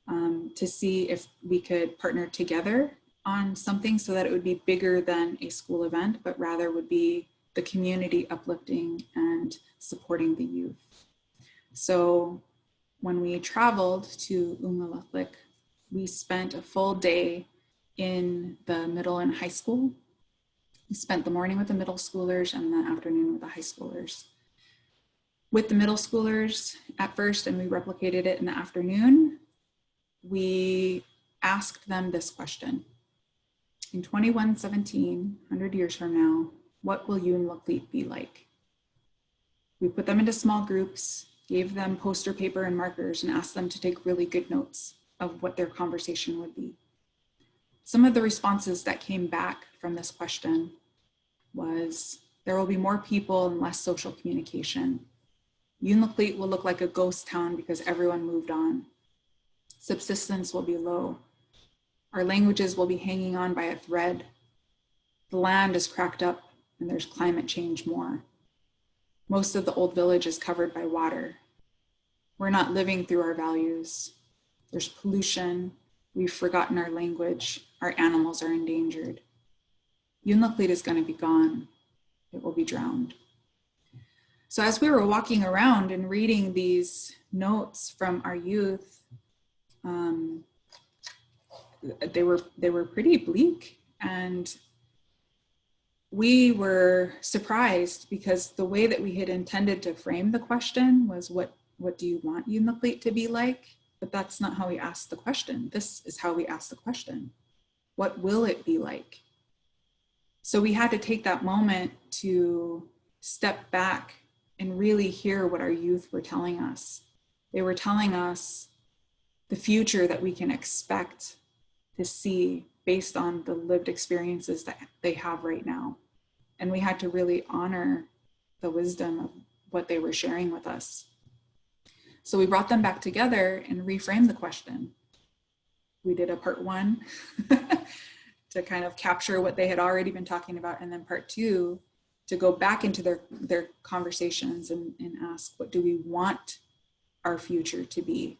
to see if we could partner together on something so that it would be bigger than a school event, but rather would be the community uplifting and supporting the youth. So when we traveled to Uŋalaqłiq, we spent a full day in the middle and high school. We spent the morning with the middle schoolers and the afternoon with the high schoolers. With the middle schoolers at first, and we replicated it in the afternoon, we asked them this question. In 2117, 100 years from now, what will Unalakleet be like? We put them into small groups, gave them poster paper and markers, and asked them to take really good notes of what their conversation would be. Some of the responses that came back from this question was There will be more people and less social communication. Unalakleet will look like a ghost town because everyone moved on. Subsistence will be low. Our languages will be hanging on by a thread. The land is cracked up and there's climate change more. Most of the old village is covered by water. We're not living through our values. There's pollution. We've forgotten our language. Our animals are endangered. Unalakleet is going to be gone. It will be drowned. So as we were walking around and reading these notes from our youth, they were pretty bleak, and we were surprised because the way that we had intended to frame the question was, what do you want Unalakleet to be like? But that's not how we asked the question. This is how we asked the question. What will it be like? So we had to take that moment to step back and really hear what our youth were telling us. They were telling us the future that we can expect to see based on the lived experiences that they have right now. And we had to really honor the wisdom of what they were sharing with us. So we brought them back together and reframed the question. We did a part one to kind of capture what they had already been talking about, and then part two to go back into their conversations and ask, what do we want our future to be?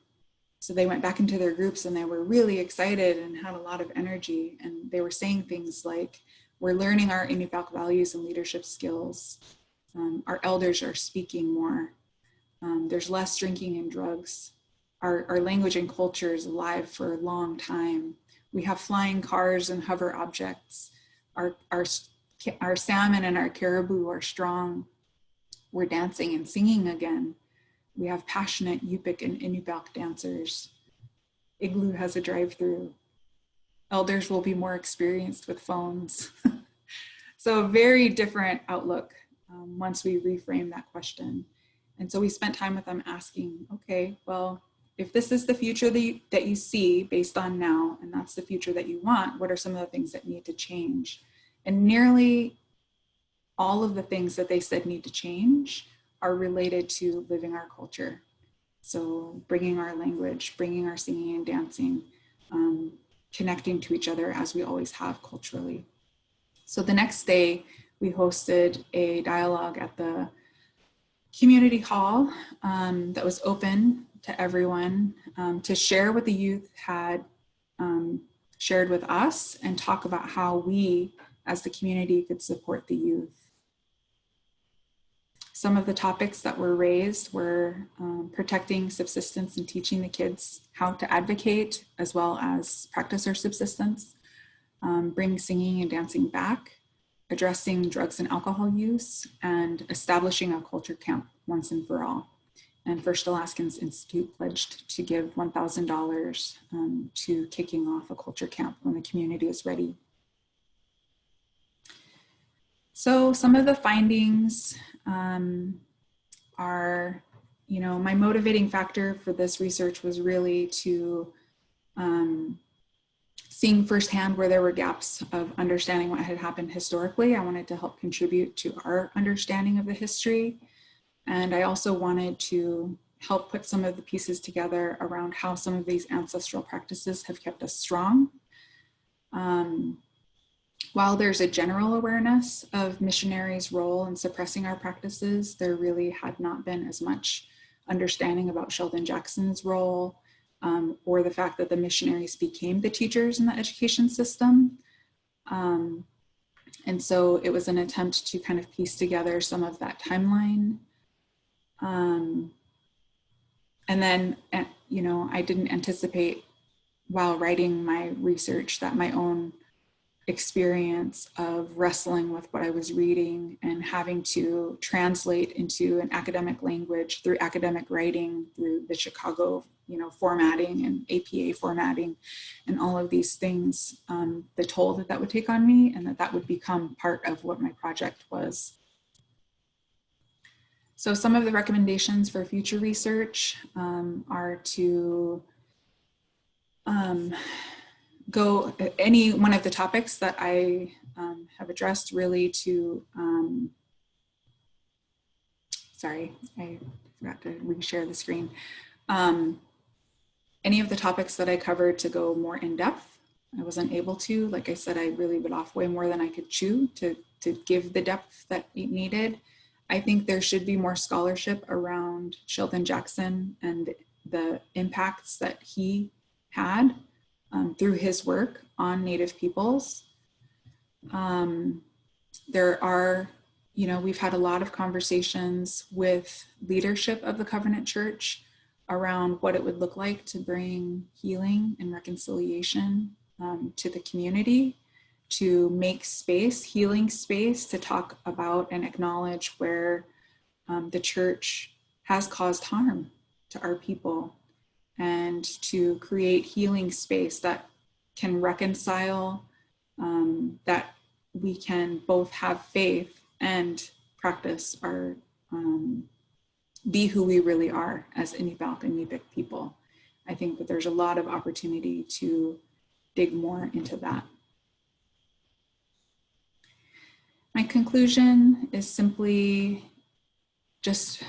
So they went back into their groups and they were really excited and had a lot of energy. And they were saying things like, we're learning our Iñupiaq values and leadership skills. Our elders are speaking more. There's less drinking and drugs. Our language and culture is alive for a long time. We have flying cars and hover objects. Our salmon and our caribou are strong. We're dancing and singing again. We have passionate Upiq and Iñupiaq dancers. Igloo has a drive-through. Elders will be more experienced with phones. So a very different outlook once we reframe that question. And so we spent time with them asking, okay, well, if this is the future that you see based on now, and that's the future that you want, what are some of the things that need to change? And nearly all of the things that they said need to change are related to living our culture. So bringing our language, bringing our singing and dancing, connecting to each other as we always have culturally. So the next day, we hosted a dialogue at the community hall that was open to everyone to share what the youth had shared with us and talk about how we as the community could support the youth. Some of the topics that were raised were protecting subsistence and teaching the kids how to advocate as well as practice their subsistence, bring singing and dancing back, addressing drugs and alcohol use, and establishing a culture camp once and for all. And First Alaskans Institute pledged to give $1,000 to kicking off a culture camp when the community is ready. So some of the findings are, my motivating factor for this research was really to seeing firsthand where there were gaps of understanding what had happened historically. I wanted to help contribute to our understanding of the history. And I also wanted to help put some of the pieces together around how some of these ancestral practices have kept us strong. While there's a general awareness of missionaries' role in suppressing our practices, there really had not been as much understanding about Sheldon Jackson's role or the fact that the missionaries became the teachers in the education system. And so it was an attempt to kind of piece together some of that timeline. And then, I didn't anticipate while writing my research that my own experience of wrestling with what I was reading and having to translate into an academic language through academic writing, through the Chicago, formatting and APA formatting and all of these things, the toll that would take on me, and that would become part of what my project was. So some of the recommendations for future research are to go any one of the topics that I have addressed, really to sorry, I forgot to reshare the screen. Any of the topics that I covered to go more in depth, I wasn't able to. Like I said, I really bit off way more than I could chew to give the depth that it needed. I think there should be more scholarship around Sheldon Jackson and the impacts that he had through his work on Native peoples. There are, you know, we've had a lot of conversations with leadership of the Covenant Church around what it would look like to bring healing and reconciliation to the community, to make space, healing space, to talk about and acknowledge where the church has caused harm to our people, and to create healing space that can reconcile, that we can both have faith and practice our, be who we really are as Iñupiaq and Iñupiaq people. I think that there's a lot of opportunity to dig more into that. My conclusion is simply just,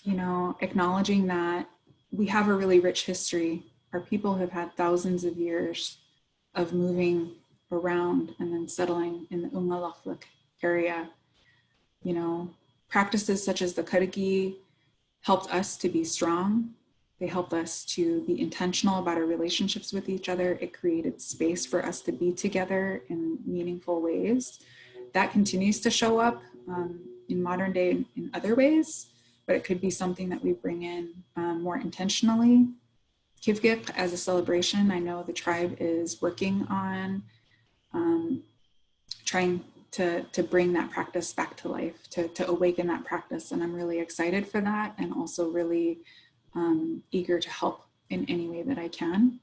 you know, acknowledging that we have a really rich history. Our people have had thousands of years of moving around and then settling in the Uŋalaqłiq area. You know, practices such as the qargi helped us to be strong. They helped us to be intentional about our relationships with each other. It created space for us to be together in meaningful ways. That continues to show up in modern day in other ways, but it could be something that we bring in more intentionally. Kivġiq as a celebration, I know the tribe is working on trying to bring that practice back to life, to awaken that practice. And I'm really excited for that, and also really eager to help in any way that I can.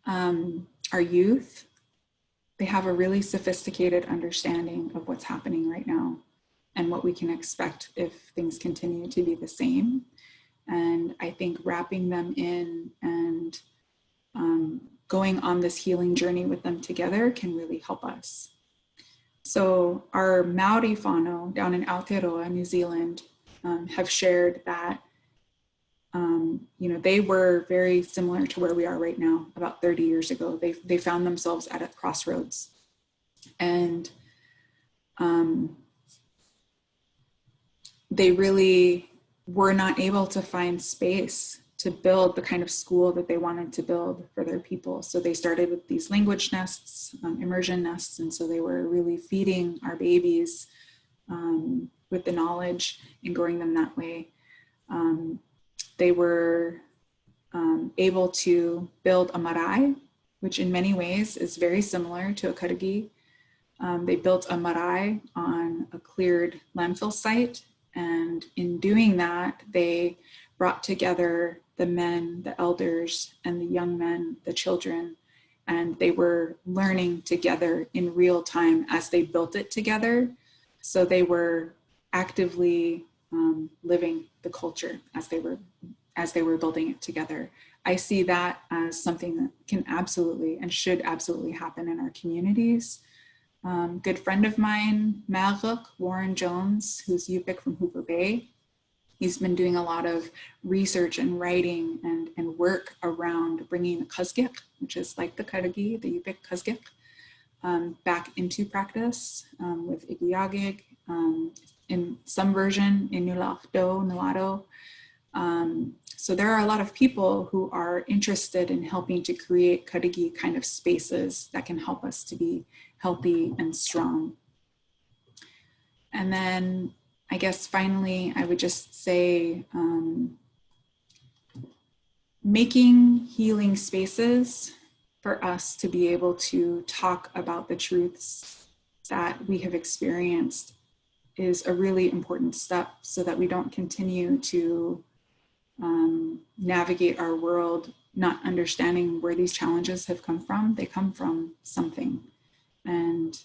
Our youth, they have a really sophisticated understanding of what's happening right now and what we can expect if things continue to be the same. And I think wrapping them in and going on this healing journey with them together can really help us. So our Maori whānau down in Aotearoa, New Zealand, have shared that you know, they were very similar to where we are right now. About 30 years ago, they found themselves at a crossroads, and they really were not able to find space to build the kind of school that they wanted to build for their people. So they started with these language nests, immersion nests, and so they were really feeding our babies with the knowledge and growing them that way. They were able to build a marae, which in many ways is very similar to a qargi. They built a marae on a cleared landfill site, and in doing that, they brought together the men, the elders, and the young men, the children, and they were learning together in real time as they built it together. So they were actively living the culture as they were building it together. I see that as something that can absolutely and should absolutely happen in our communities. Good friend of mine, Uŋalaqłiq, Warren Jones, who's Iñupiaq from Hooper Bay, he's been doing a lot of research and writing and work around bringing the Kivġiq, which is like the qargi, the Iñupiaq Kivġiq, back into practice with Iñupiaq, in some version in Uŋalaqłiq. So there are a lot of people who are interested in helping to create qargi kind of spaces that can help us to be healthy and strong. And then I guess finally, I would just say making healing spaces for us to be able to talk about the truths that we have experienced is a really important step, so that we don't continue to navigate our world not understanding where these challenges have come from. They come from something. And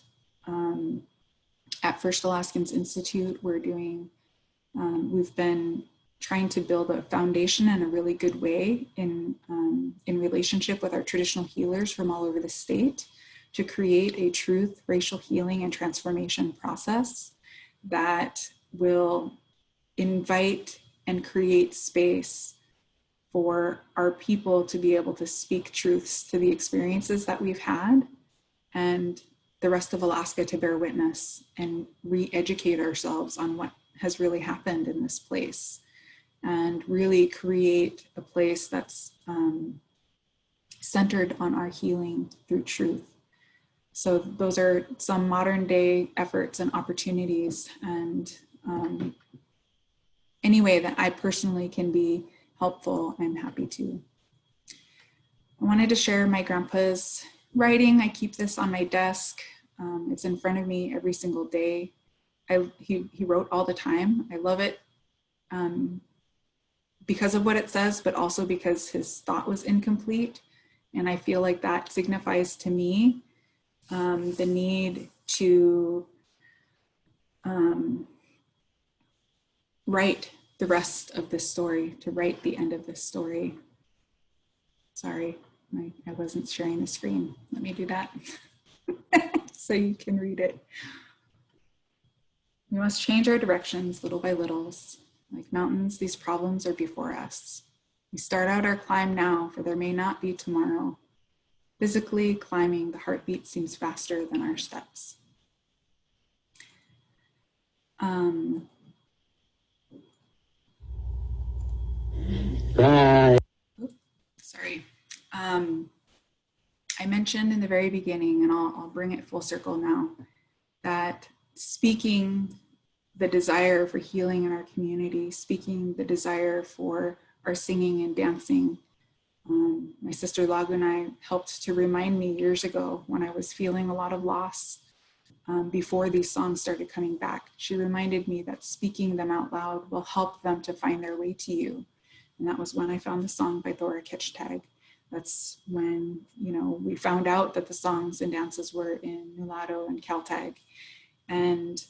at First Alaskans Institute, we've been trying to build a foundation in a really good way in relationship with our traditional healers from all over the state to create a truth, racial healing, and transformation process that will invite and create space for our people to be able to speak truths to the experiences that we've had, and the rest of Alaska to bear witness and re-educate ourselves on what has really happened in this place, and really create a place that's centered on our healing through truth. So those are some modern day efforts and opportunities, and any way that I personally can be helpful, I'm happy to. I wanted to share my grandpa's writing. I keep this on my desk. It's in front of me every single day. He wrote all the time. I love it because of what it says, but also because his thought was incomplete. And I feel like that signifies to me the need to write the rest of this story, to write the end of this story. Sorry, I wasn't sharing the screen. Let me do that so you can read it. We must change our directions little by littles. Like mountains, these problems are before us. We start out our climb now, for there may not be tomorrow. Physically climbing, the heartbeat seems faster than our steps. Sorry. I mentioned in the very beginning, and I'll bring it full circle now, that speaking the desire for healing in our community, speaking the desire for our singing and dancing. My sister Laguna helped to remind me years ago when I was feeling a lot of loss before these songs started coming back. She reminded me that speaking them out loud will help them to find their way to you. And that was when I found the song by Thora Kitchtag. That's when, we found out that the songs and dances were in Nulato and Kaltag. And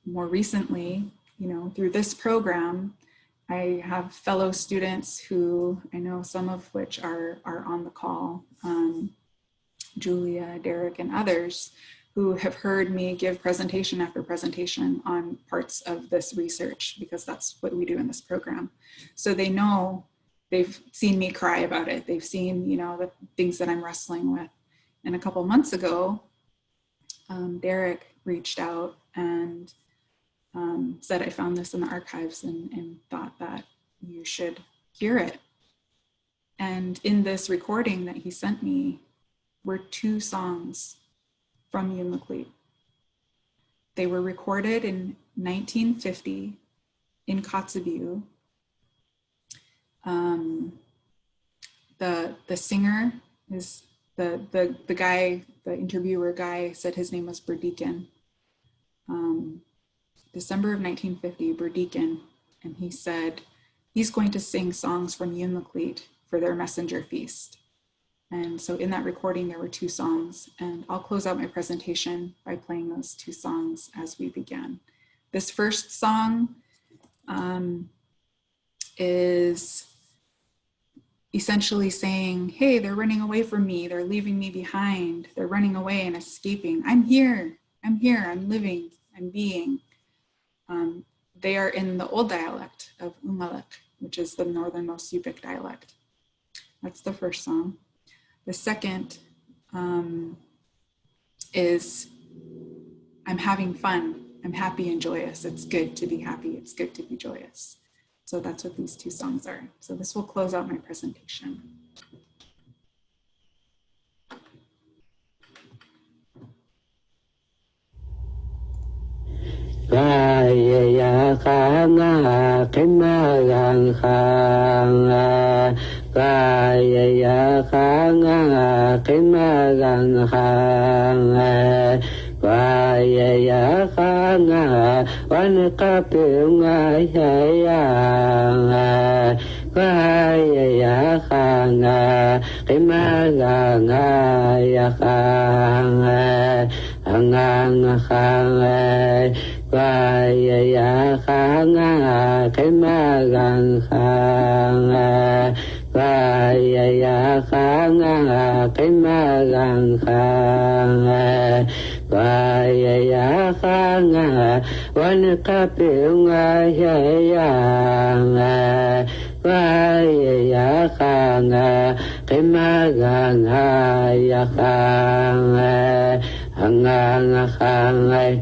more recently, through this program, I have fellow students who I know some of which are on the call, Julia, Derek, and others who have heard me give presentation after presentation on parts of this research, because that's what we do in this program. So they know, they've seen me cry about it. They've seen, the things that I'm wrestling with. And a couple months ago, Derek reached out and said, I found this in the archives and thought that you should hear it. And in this recording that he sent me were 2 songs from Uŋalaqłiq. They were recorded in 1950 in Kotzebue. The singer is the guy, the interviewer guy said his name was Burdekin. December of 1950, Burdekin, and he said he's going to sing songs from Uŋalaqłiq for their Messenger Feast. And so in that recording, there were 2 songs, and I'll close out my presentation by playing those 2 songs as we begin. This first song is essentially saying, hey, they're running away from me. They're leaving me behind. They're running away and escaping. I'm here, I'm living, I'm being. They are in the old dialect of Uŋalaqłiq, which is the northernmost Iñupiaq dialect. That's the first song. The second is, I'm having fun. I'm happy and joyous. It's good to be happy. It's good to be joyous. So that's what these 2 songs are. So this will close out my presentation. Kaya kanga kimagang kanga, kaya kanga kimagang kanga, kaya kanga wanakapinga yanga, kaya kanga kimagang kanga, kanga kanga. Kaya kanga kimagang kanga, kaya kanga kimagang kanga, Kaya ya kanga wanakapi ungayayanga Kaya ya kanga kimaganga ya kanga Hanganga kanga.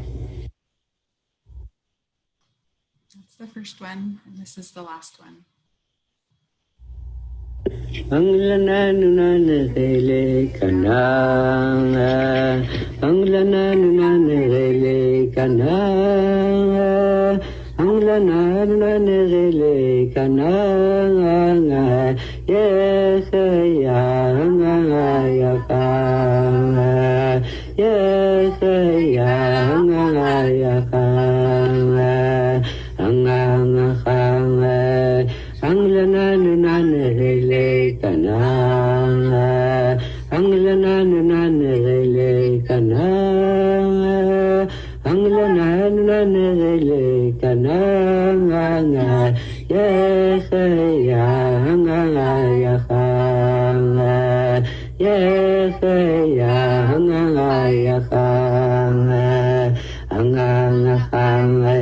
That's the first one, and this is the last one. Ang lananunanagele kananga Ang lananunanagele kananga Ang lananunanagele kananga Yesayanga yakanga Yesayanga yakanga Anganga kanga Ang lananunanagele kananga Ang lananunanagele kananga Ang lananunanagele kananga Yesayanga yakanga Yesayanga yakanga Anganga kanga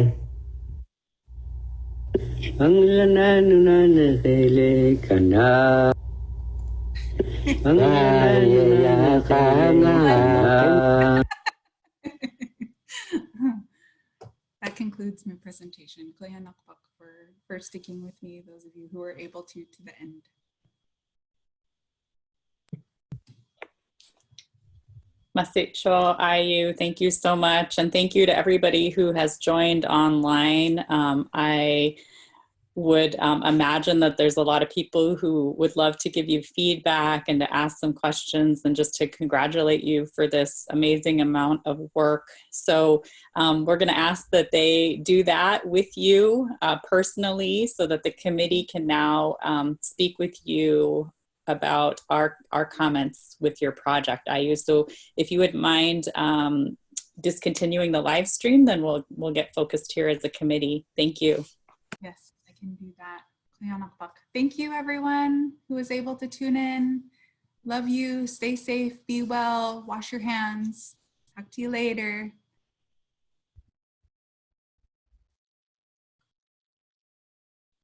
Ang lananunanagele kana Ang lananunanagele. That concludes my presentation. Uŋalaqłiq for sticking with me, those of you who were able to the end. Masicho Ayu, thank you so much. And thank you to everybody who has joined online. I would imagine that there's a lot of people who would love to give you feedback and to ask some questions and just to congratulate you for this amazing amount of work. So we're going to ask that they do that with you personally so that the committee can now speak with you about our comments with your project, Ayu. So if you would mind discontinuing the live stream, then we'll get focused here as a committee. Thank you. Yes, I can do that. Uŋalaqłiq. Thank you, everyone who was able to tune in. Love you. Stay safe. Be well. Wash your hands. Talk to you later.